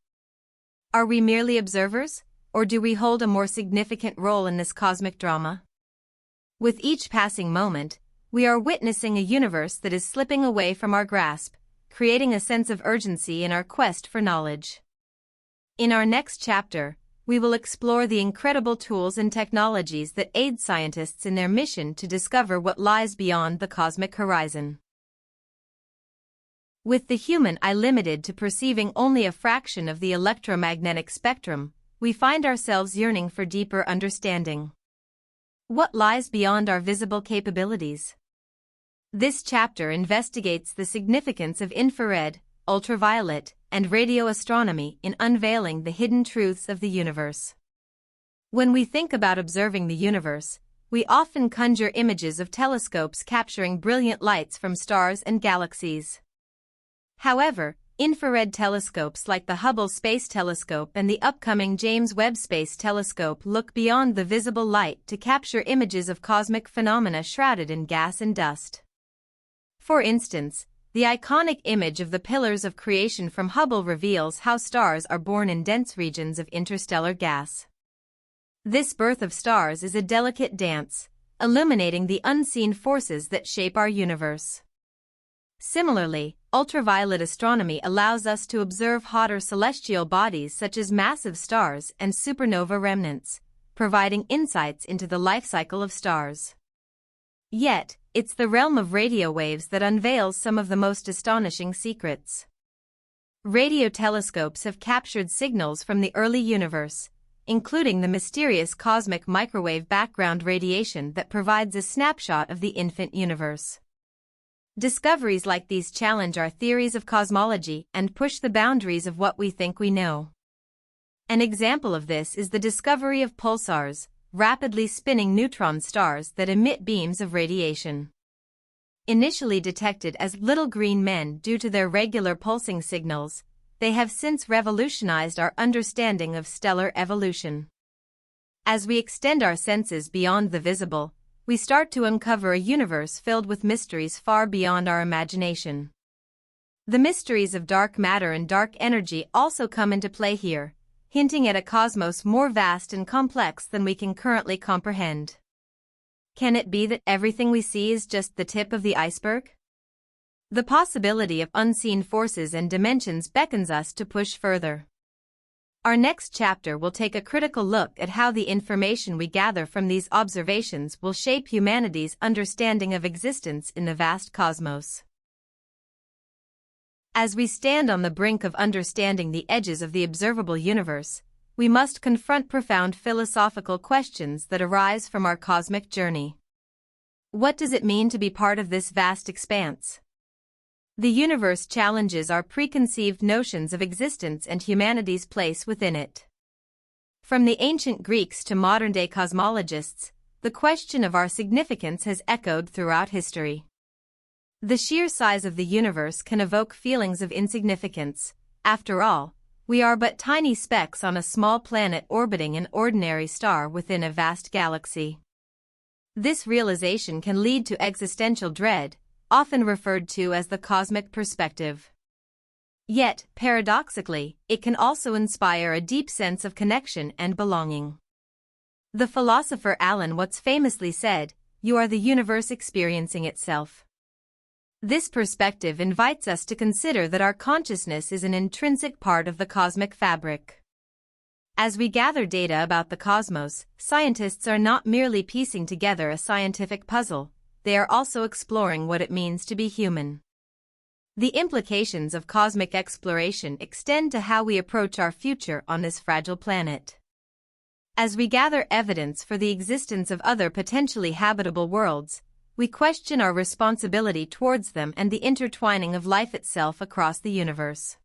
Are we merely observers, or do we hold a more significant role in this cosmic drama? With each passing moment, we are witnessing a universe that is slipping away from our grasp, creating a sense of urgency in our quest for knowledge. In our next chapter, we will explore the incredible tools and technologies that aid scientists in their mission to discover what lies beyond the cosmic horizon. With the human eye limited to perceiving only a fraction of the electromagnetic spectrum, we find ourselves yearning for deeper understanding. What lies beyond our visible capabilities? This chapter investigates the significance of infrared, ultraviolet, and radio astronomy in unveiling the hidden truths of the universe. When we think about observing the universe, we often conjure images of telescopes capturing brilliant lights from stars and galaxies. However, infrared telescopes like the Hubble Space Telescope and the upcoming James Webb Space Telescope look beyond the visible light to capture images of cosmic phenomena shrouded in gas and dust. For instance, the iconic image of the pillars of creation from Hubble reveals how stars are born in dense regions of interstellar gas. This birth of stars is a delicate dance, illuminating the unseen forces that shape our universe. Similarly, ultraviolet astronomy allows us to observe hotter celestial bodies such as massive stars and supernova remnants, providing insights into the life cycle of stars. Yet, it's the realm of radio waves that unveils some of the most astonishing secrets. Radio telescopes have captured signals from the early universe, including the mysterious cosmic microwave background radiation that provides a snapshot of the infant universe. Discoveries like these challenge our theories of cosmology and push the boundaries of what we think we know. An example of this is the discovery of pulsars, rapidly spinning neutron stars that emit beams of radiation. Initially detected as little green men due to their regular pulsing signals, they have since revolutionized our understanding of stellar evolution. As we extend our senses beyond the visible, we start to uncover a universe filled with mysteries far beyond our imagination. The mysteries of dark matter and dark energy also come into play here, hinting at a cosmos more vast and complex than we can currently comprehend. Can it be that everything we see is just the tip of the iceberg? The possibility of unseen forces and dimensions beckons us to push further. Our next chapter will take a critical look at how the information we gather from these observations will shape humanity's understanding of existence in the vast cosmos. As we stand on the brink of understanding the edges of the observable universe, we must confront profound philosophical questions that arise from our cosmic journey. What does it mean to be part of this vast expanse? The universe challenges our preconceived notions of existence and humanity's place within it. From the ancient Greeks to modern-day cosmologists, the question of our significance has echoed throughout history. The sheer size of the universe can evoke feelings of insignificance. After all, we are but tiny specks on a small planet orbiting an ordinary star within a vast galaxy. This realization can lead to existential dread, often referred to as the cosmic perspective. Yet, paradoxically, it can also inspire a deep sense of connection and belonging. The philosopher Alan Watts famously said, "You are the universe experiencing itself." This perspective invites us to consider that our consciousness is an intrinsic part of the cosmic fabric. As we gather data about the cosmos, scientists are not merely piecing together a scientific puzzle, they are also exploring what it means to be human. The implications of cosmic exploration extend to how we approach our future on this fragile planet. As we gather evidence for the existence of other potentially habitable worlds, we question our responsibility towards them and the intertwining of life itself across the universe.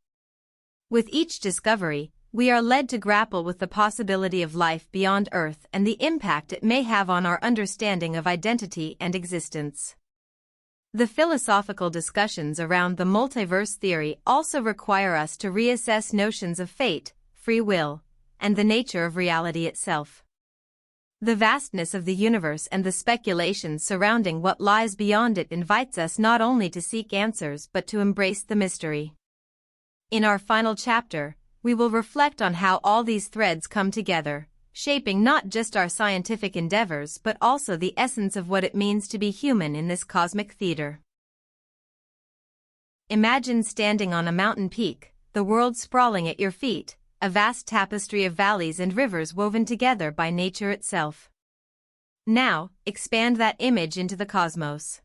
With each discovery, we are led to grapple with the possibility of life beyond Earth and the impact it may have on our understanding of identity and existence. The philosophical discussions around the multiverse theory also require us to reassess notions of fate, free will, and the nature of reality itself. The vastness of the universe and the speculations surrounding what lies beyond it invites us not only to seek answers but to embrace the mystery. In our final chapter, we will reflect on how all these threads come together, shaping not just our scientific endeavors but also the essence of what it means to be human in this cosmic theater. Imagine standing on a mountain peak, the world sprawling at your feet, a vast tapestry of valleys and rivers woven together by nature itself. Now, expand that image into the cosmos.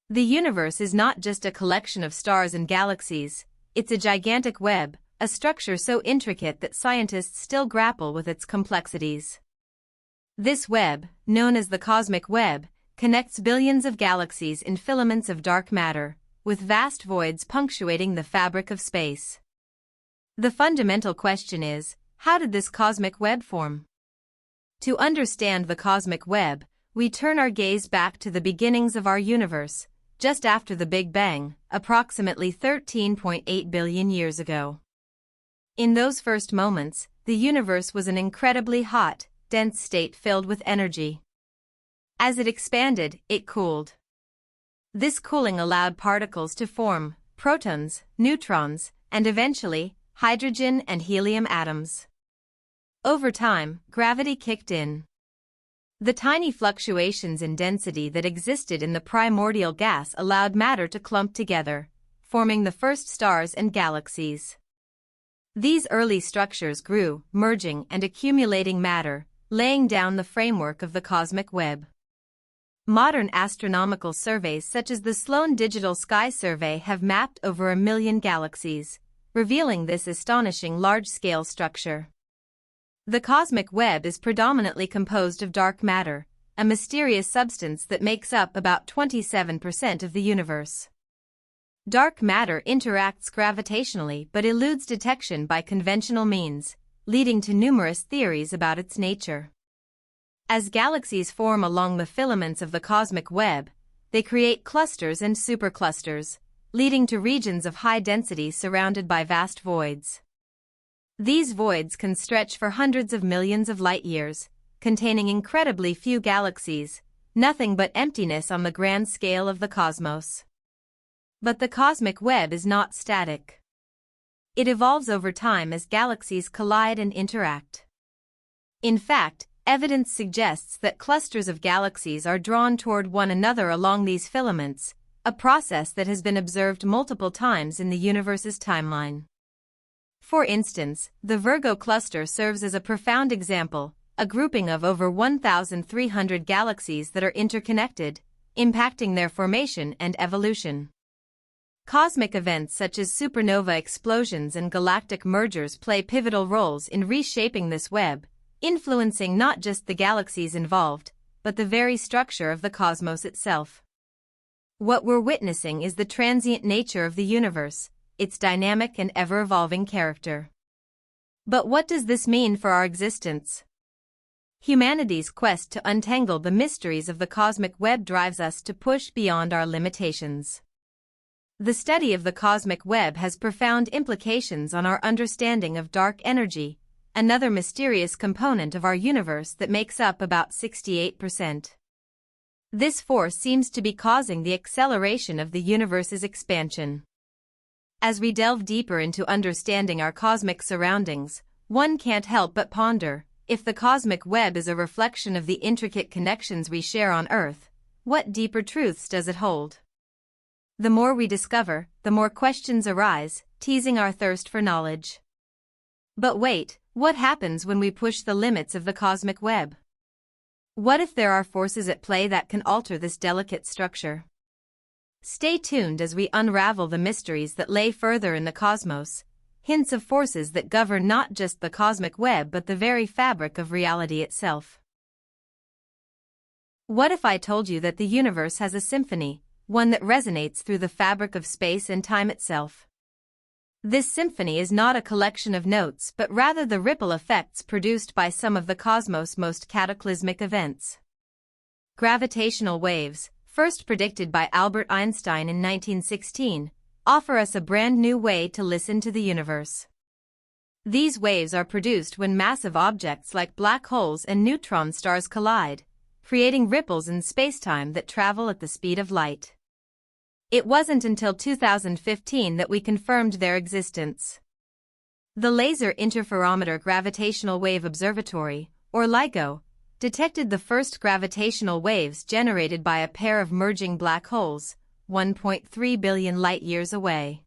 The universe is not just a collection of stars and galaxies, it's a gigantic web, a structure so intricate that scientists still grapple with its complexities. This web, known as the cosmic web, connects billions of galaxies in filaments of dark matter, with vast voids punctuating the fabric of space. The fundamental question is, how did this cosmic web form? To understand the cosmic web, we turn our gaze back to the beginnings of our universe, just after the Big Bang, approximately 13.8 billion years ago. In those first moments, the universe was an incredibly hot, dense state filled with energy. As it expanded, it cooled. This cooling allowed particles to form, protons, neutrons, and eventually, hydrogen and helium atoms. Over time, gravity kicked in. The tiny fluctuations in density that existed in the primordial gas allowed matter to clump together, forming the first stars and galaxies. These early structures grew, merging and accumulating matter, laying down the framework of the cosmic web. Modern astronomical surveys such as the Sloan Digital Sky Survey have mapped over 1 million galaxies, revealing this astonishing large-scale structure. The cosmic web is predominantly composed of dark matter, a mysterious substance that makes up about 27% of the universe. Dark matter interacts gravitationally but eludes detection by conventional means, leading to numerous theories about its nature. As galaxies form along the filaments of the cosmic web, they create clusters and superclusters, leading to regions of high density surrounded by vast voids. These voids can stretch for hundreds of millions of light-years, containing incredibly few galaxies, nothing but emptiness on the grand scale of the cosmos. But the cosmic web is not static. It evolves over time as galaxies collide and interact. In fact, evidence suggests that clusters of galaxies are drawn toward one another along these filaments, a process that has been observed multiple times in the universe's timeline. For instance, the Virgo cluster serves as a profound example, a grouping of over 1,300 galaxies that are interconnected, impacting their formation and evolution. Cosmic events such as supernova explosions and galactic mergers play pivotal roles in reshaping this web, influencing not just the galaxies involved, but the very structure of the cosmos itself. What we're witnessing is the transient nature of the universe, its dynamic and ever-evolving character. But what does this mean for our existence? Humanity's quest to untangle the mysteries of the cosmic web drives us to push beyond our limitations. The study of the cosmic web has profound implications on our understanding of dark energy, another mysterious component of our universe that makes up about 68%. This force seems to be causing the acceleration of the universe's expansion. As we delve deeper into understanding our cosmic surroundings, one can't help but ponder, if the cosmic web is a reflection of the intricate connections we share on Earth, what deeper truths does it hold? The more we discover, the more questions arise, teasing our thirst for knowledge. But wait, what happens when we push the limits of the cosmic web? What if there are forces at play that can alter this delicate structure? Stay tuned as we unravel the mysteries that lay further in the cosmos, hints of forces that govern not just the cosmic web but the very fabric of reality itself. What if I told you that the universe has a symphony, one that resonates through the fabric of space and time itself? This symphony is not a collection of notes but rather the ripple effects produced by some of the cosmos' most cataclysmic events. Gravitational waves, first predicted by Albert Einstein in 1916, offer us a brand new way to listen to the universe. These waves are produced when massive objects like black holes and neutron stars collide, creating ripples in spacetime that travel at the speed of light. It wasn't until 2015 that we confirmed their existence. The Laser Interferometer Gravitational Wave Observatory, or LIGO, detected the first gravitational waves generated by a pair of merging black holes, 1.3 billion light-years away.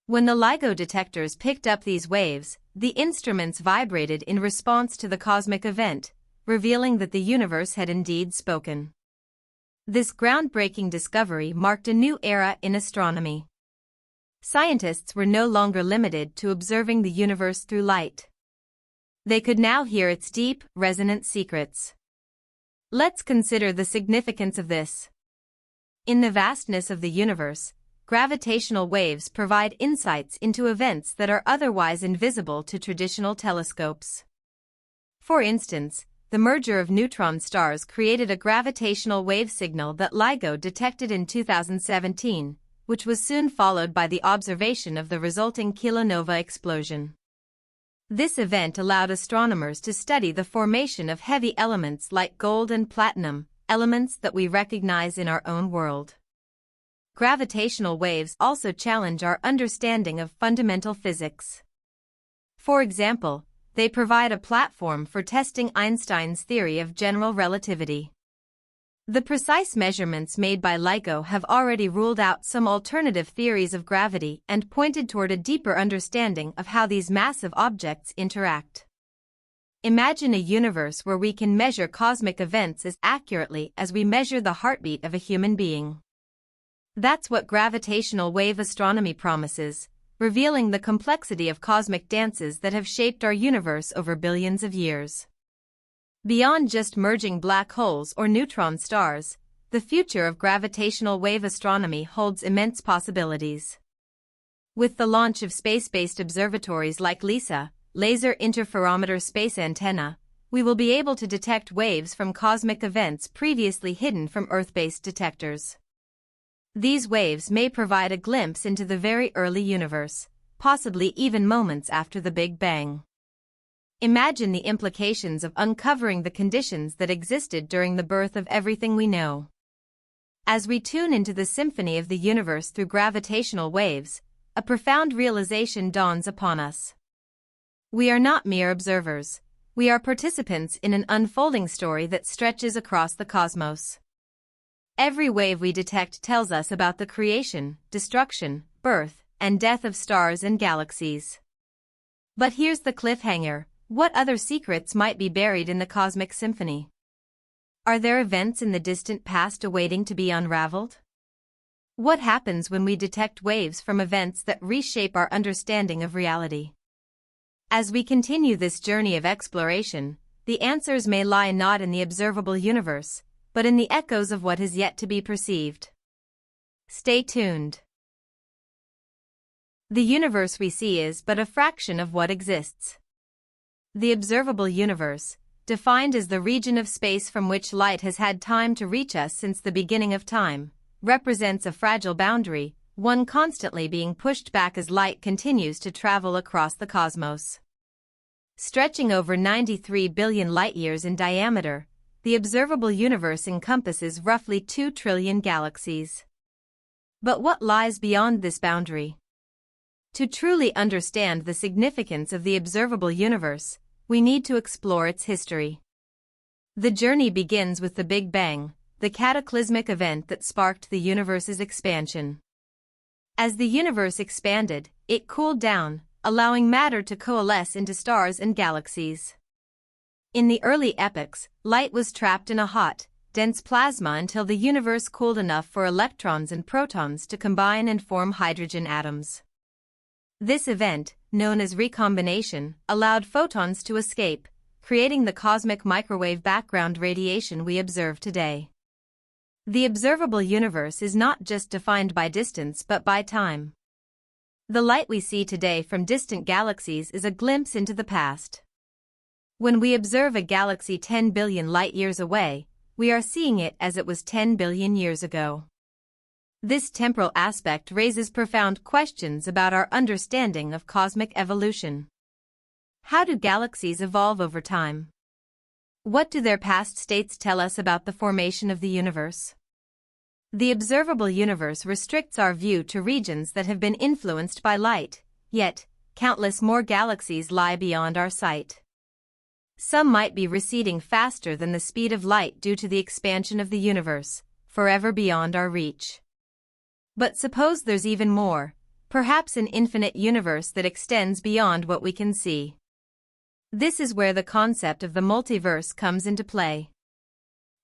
When the LIGO detectors picked up these waves, the instruments vibrated in response to the cosmic event, revealing that the universe had indeed spoken. This groundbreaking discovery marked a new era in astronomy. Scientists were no longer limited to observing the universe through light. They could now hear its deep, resonant secrets. Let's consider the significance of this. In the vastness of the universe, gravitational waves provide insights into events that are otherwise invisible to traditional telescopes. For instance, the merger of neutron stars created a gravitational wave signal that LIGO detected in 2017, which was soon followed by the observation of the resulting kilonova explosion. This event allowed astronomers to study the formation of heavy elements like gold and platinum, elements that we recognize in our own world. Gravitational waves also challenge our understanding of fundamental physics. For example, they provide a platform for testing Einstein's theory of general relativity. The precise measurements made by LIGO have already ruled out some alternative theories of gravity and pointed toward a deeper understanding of how these massive objects interact. Imagine a universe where we can measure cosmic events as accurately as we measure the heartbeat of a human being. That's what gravitational wave astronomy promises, revealing the complexity of cosmic dances that have shaped our universe over billions of years. Beyond just merging black holes or neutron stars, the future of gravitational wave astronomy holds immense possibilities. With the launch of space-based observatories like LISA, Laser Interferometer Space Antenna, we will be able to detect waves from cosmic events previously hidden from Earth-based detectors. These waves may provide a glimpse into the very early universe, possibly even moments after the Big Bang. Imagine the implications of uncovering the conditions that existed during the birth of everything we know. As we tune into the symphony of the universe through gravitational waves, a profound realization dawns upon us. We are not mere observers. We are participants in an unfolding story that stretches across the cosmos. Every wave we detect tells us about the creation, destruction, birth, and death of stars and galaxies. But here's the cliffhanger: what other secrets might be buried in the cosmic symphony? Are there events in the distant past awaiting to be unraveled? What happens when we detect waves from events that reshape our understanding of reality? As we continue this journey of exploration, the answers may lie not in the observable universe, but in the echoes of what is yet to be perceived. Stay tuned. The universe we see is but a fraction of what exists. The observable universe, defined as the region of space from which light has had time to reach us since the beginning of time, represents a fragile boundary, one constantly being pushed back as light continues to travel across the cosmos. Stretching over 93 billion light-years in diameter, the observable universe encompasses roughly 2 trillion galaxies. But what lies beyond this boundary? To truly understand the significance of the observable universe, we need to explore its history. The journey begins with the Big Bang, the cataclysmic event that sparked the universe's expansion. As the universe expanded, it cooled down, allowing matter to coalesce into stars and galaxies. In the early epochs, light was trapped in a hot, dense plasma until the universe cooled enough for electrons and protons to combine and form hydrogen atoms. This event, known as recombination, allowed photons to escape, creating the cosmic microwave background radiation we observe today. The observable universe is not just defined by distance but by time. The light we see today from distant galaxies is a glimpse into the past. When we observe a galaxy 10 billion light-years away, we are seeing it as it was 10 billion years ago. This temporal aspect raises profound questions about our understanding of cosmic evolution. How do galaxies evolve over time? What do their past states tell us about the formation of the universe? The observable universe restricts our view to regions that have been influenced by light, yet, countless more galaxies lie beyond our sight. Some might be receding faster than the speed of light due to the expansion of the universe, forever beyond our reach. But suppose there's even more, perhaps an infinite universe that extends beyond what we can see. This is where the concept of the multiverse comes into play.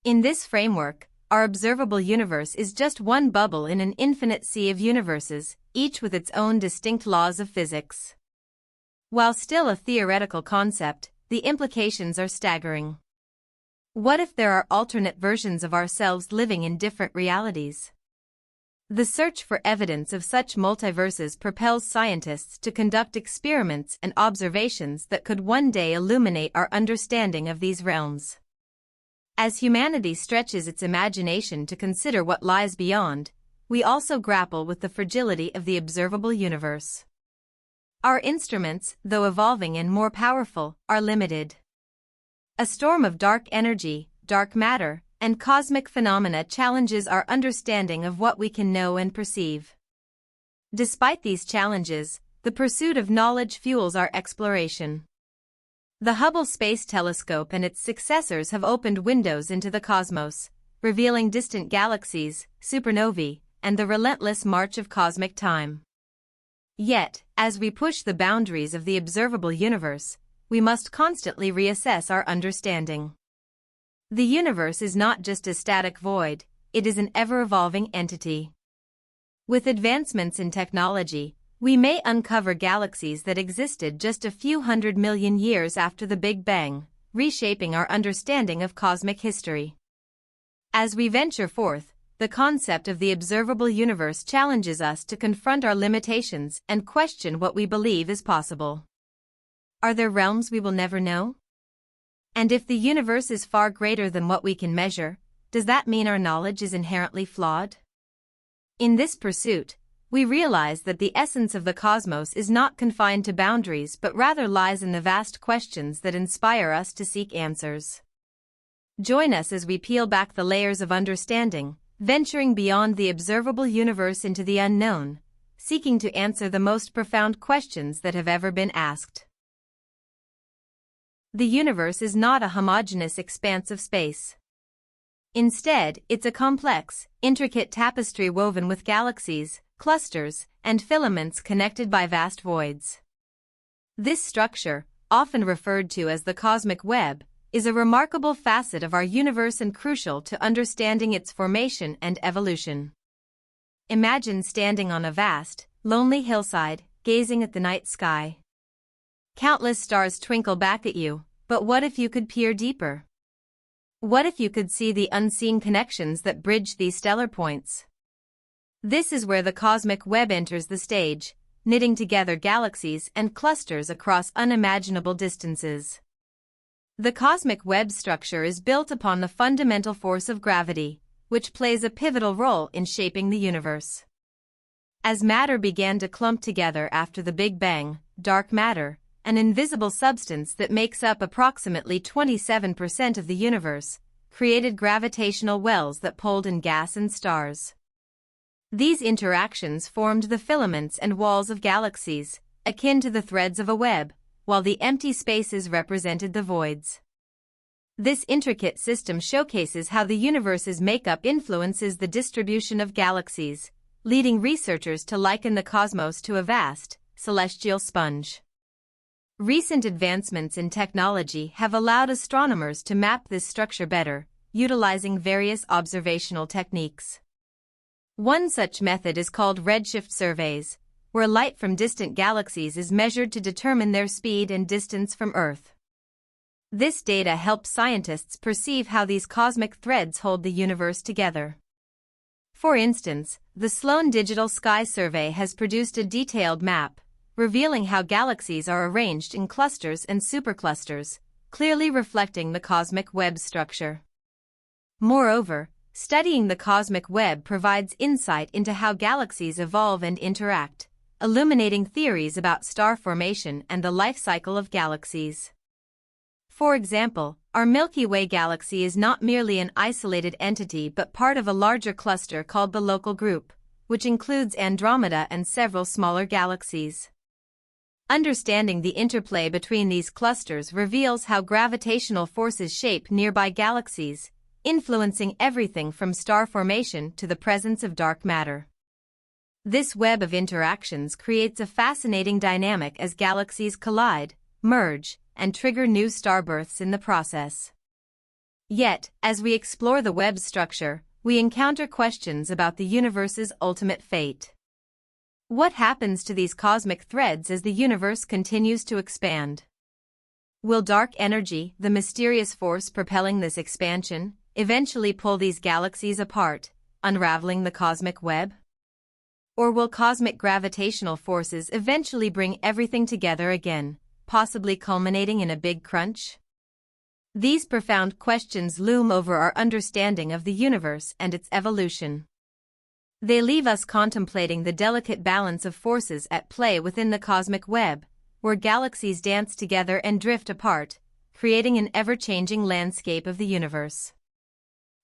In this framework, our observable universe is just one bubble in an infinite sea of universes, each with its own distinct laws of physics. While still a theoretical concept, the implications are staggering. What if there are alternate versions of ourselves living in different realities? The search for evidence of such multiverses propels scientists to conduct experiments and observations that could one day illuminate our understanding of these realms. As humanity stretches its imagination to consider what lies beyond, we also grapple with the fragility of the observable universe. Our instruments, though evolving and more powerful, are limited. A storm of dark energy, dark matter, and cosmic phenomena challenges our understanding of what we can know and perceive. Despite these challenges, the pursuit of knowledge fuels our exploration. The Hubble Space Telescope and its successors have opened windows into the cosmos, revealing distant galaxies, supernovae, and the relentless march of cosmic time. Yet, as we push the boundaries of the observable universe, we must constantly reassess our understanding. The universe is not just a static void, it is an ever-evolving entity. With advancements in technology, we may uncover galaxies that existed just a few 100 million years after the Big Bang, reshaping our understanding of cosmic history. As we venture forth, the concept of the observable universe challenges us to confront our limitations and question what we believe is possible. Are there realms we will never know? And if the universe is far greater than what we can measure, does that mean our knowledge is inherently flawed? In this pursuit, we realize that the essence of the cosmos is not confined to boundaries but rather lies in the vast questions that inspire us to seek answers. Join us as we peel back the layers of understanding, venturing beyond the observable universe into the unknown, seeking to answer the most profound questions that have ever been asked. The universe is not a homogeneous expanse of space. Instead, it's a complex, intricate tapestry woven with galaxies, clusters, and filaments connected by vast voids. This structure, often referred to as the cosmic web, is a remarkable facet of our universe and crucial to understanding its formation and evolution. Imagine standing on a vast, lonely hillside, gazing at the night sky. Countless stars twinkle back at you, but what if you could peer deeper? What if you could see the unseen connections that bridge these stellar points? This is where the cosmic web enters the stage, knitting together galaxies and clusters across unimaginable distances. The cosmic web structure is built upon the fundamental force of gravity, which plays a pivotal role in shaping the universe. As matter began to clump together after the Big Bang, dark matter, an invisible substance that makes up approximately 27% of the universe, created gravitational wells that pulled in gas and stars. These interactions formed the filaments and walls of galaxies, akin to the threads of a web, while the empty spaces represented the voids. This intricate system showcases how the universe's makeup influences the distribution of galaxies, leading researchers to liken the cosmos to a vast, celestial sponge. Recent advancements in technology have allowed astronomers to map this structure better, utilizing various observational techniques. One such method is called redshift surveys, where light from distant galaxies is measured to determine their speed and distance from Earth. This data helps scientists perceive how these cosmic threads hold the universe together. For instance, the Sloan Digital Sky Survey has produced a detailed map, revealing how galaxies are arranged in clusters and superclusters, clearly reflecting the cosmic web structure. Moreover, studying the cosmic web provides insight into how galaxies evolve and interact, illuminating theories about star formation and the life cycle of galaxies. For example, our Milky Way galaxy is not merely an isolated entity but part of a larger cluster called the Local Group, which includes Andromeda and several smaller galaxies. Understanding the interplay between these clusters reveals how gravitational forces shape nearby galaxies, influencing everything from star formation to the presence of dark matter. This web of interactions creates a fascinating dynamic as galaxies collide, merge, and trigger new starbirths in the process. Yet, as we explore the web structure, we encounter questions about the universe's ultimate fate. What happens to these cosmic threads as the universe continues to expand? Will dark energy, the mysterious force propelling this expansion, eventually pull these galaxies apart, unraveling the cosmic web? Or will cosmic gravitational forces eventually bring everything together again, possibly culminating in a big crunch? These profound questions loom over our understanding of the universe and its evolution. They leave us contemplating the delicate balance of forces at play within the cosmic web, where galaxies dance together and drift apart, creating an ever-changing landscape of the universe.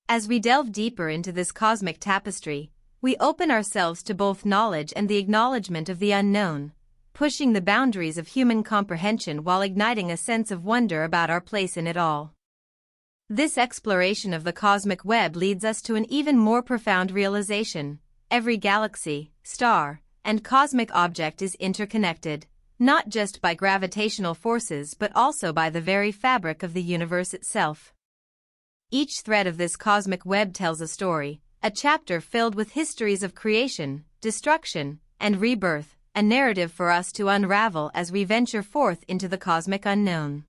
As we delve deeper into this cosmic tapestry, we open ourselves to both knowledge and the acknowledgement of the unknown, pushing the boundaries of human comprehension while igniting a sense of wonder about our place in it all. This exploration of the cosmic web leads us to an even more profound realization. Every galaxy, star, and cosmic object is interconnected, not just by gravitational forces but also by the very fabric of the universe itself. Each thread of this cosmic web tells a story, a chapter filled with histories of creation, destruction, and rebirth, a narrative for us to unravel as we venture forth into the cosmic unknown.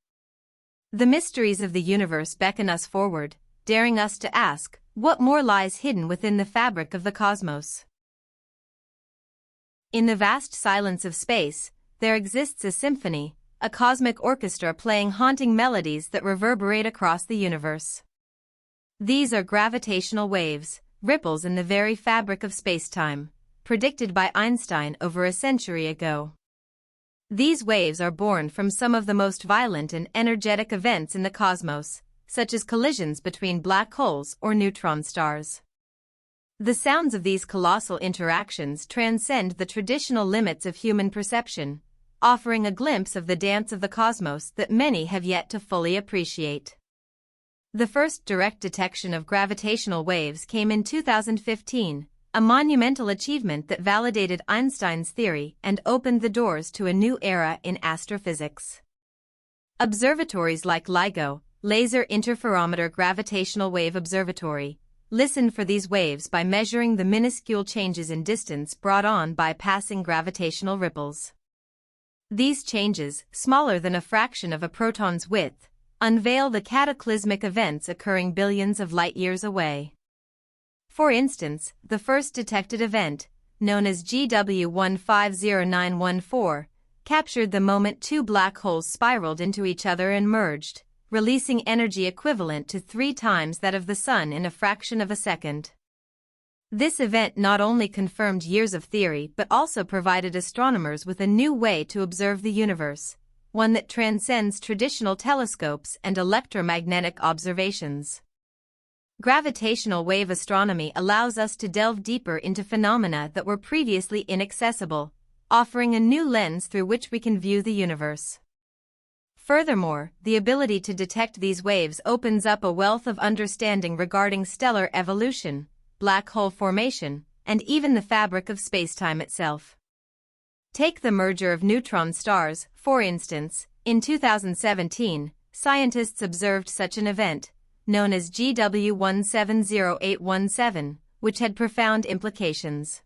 The mysteries of the universe beckon us forward, daring us to ask, what more lies hidden within the fabric of the cosmos? In the vast silence of space, there exists a symphony, a cosmic orchestra playing haunting melodies that reverberate across the universe. These are gravitational waves, ripples in the very fabric of space-time, predicted by Einstein over a century ago. These waves are born from some of the most violent and energetic events in the cosmos, such as collisions between black holes or neutron stars. The sounds of these colossal interactions transcend the traditional limits of human perception, offering a glimpse of the dance of the cosmos that many have yet to fully appreciate. The first direct detection of gravitational waves came in 2015, a monumental achievement that validated Einstein's theory and opened the doors to a new era in astrophysics. Observatories like LIGO, Laser Interferometer Gravitational Wave Observatory, listen for these waves by measuring the minuscule changes in distance brought on by passing gravitational ripples. These changes, smaller than a fraction of a proton's width, unveil the cataclysmic events occurring billions of light-years away. For instance, the first detected event, known as GW150914, captured the moment two black holes spiraled into each other and merged, releasing energy equivalent to 3 times that of the Sun in a fraction of a second. This event not only confirmed years of theory but also provided astronomers with a new way to observe the universe, one that transcends traditional telescopes and electromagnetic observations. Gravitational wave astronomy allows us to delve deeper into phenomena that were previously inaccessible, offering a new lens through which we can view the universe. Furthermore, the ability to detect these waves opens up a wealth of understanding regarding stellar evolution, black hole formation, and even the fabric of spacetime itself. Take the merger of neutron stars, for instance. In 2017, scientists observed such an event, known as GW170817, which had profound implications.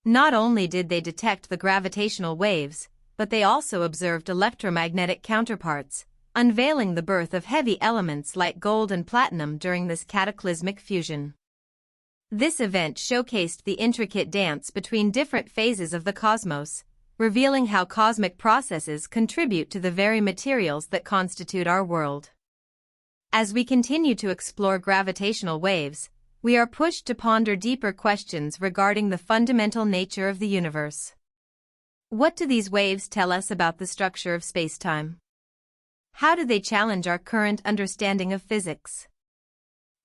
Not only did they detect the gravitational waves, but they also observed electromagnetic counterparts, unveiling the birth of heavy elements like gold and platinum during this cataclysmic fusion. This event showcased the intricate dance between different phases of the cosmos, revealing how cosmic processes contribute to the very materials that constitute our world. As we continue to explore gravitational waves, we are pushed to ponder deeper questions regarding the fundamental nature of the universe. What do these waves tell us about the structure of spacetime? How do they challenge our current understanding of physics?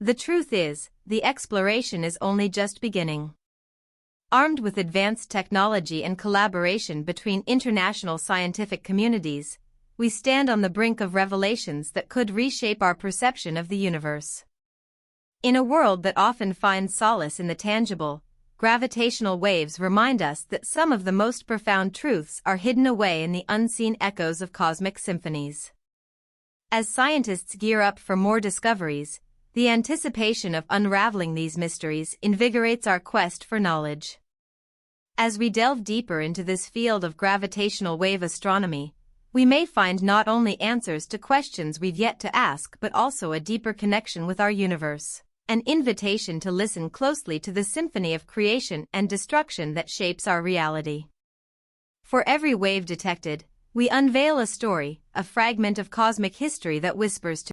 The truth is, the exploration is only just beginning. Armed with advanced technology and collaboration between international scientific communities, we stand on the brink of revelations that could reshape our perception of the universe. In a world that often finds solace in the tangible, gravitational waves remind us that some of the most profound truths are hidden away in the unseen echoes of cosmic symphonies. As scientists gear up for more discoveries, the anticipation of unraveling these mysteries invigorates our quest for knowledge. As we delve deeper into this field of gravitational wave astronomy, we may find not only answers to questions we've yet to ask but also a deeper connection with our universe an invitation to listen closely to the symphony of creation and destruction that shapes our reality. For every wave detected, we unveil a story, a fragment of cosmic history that whispers to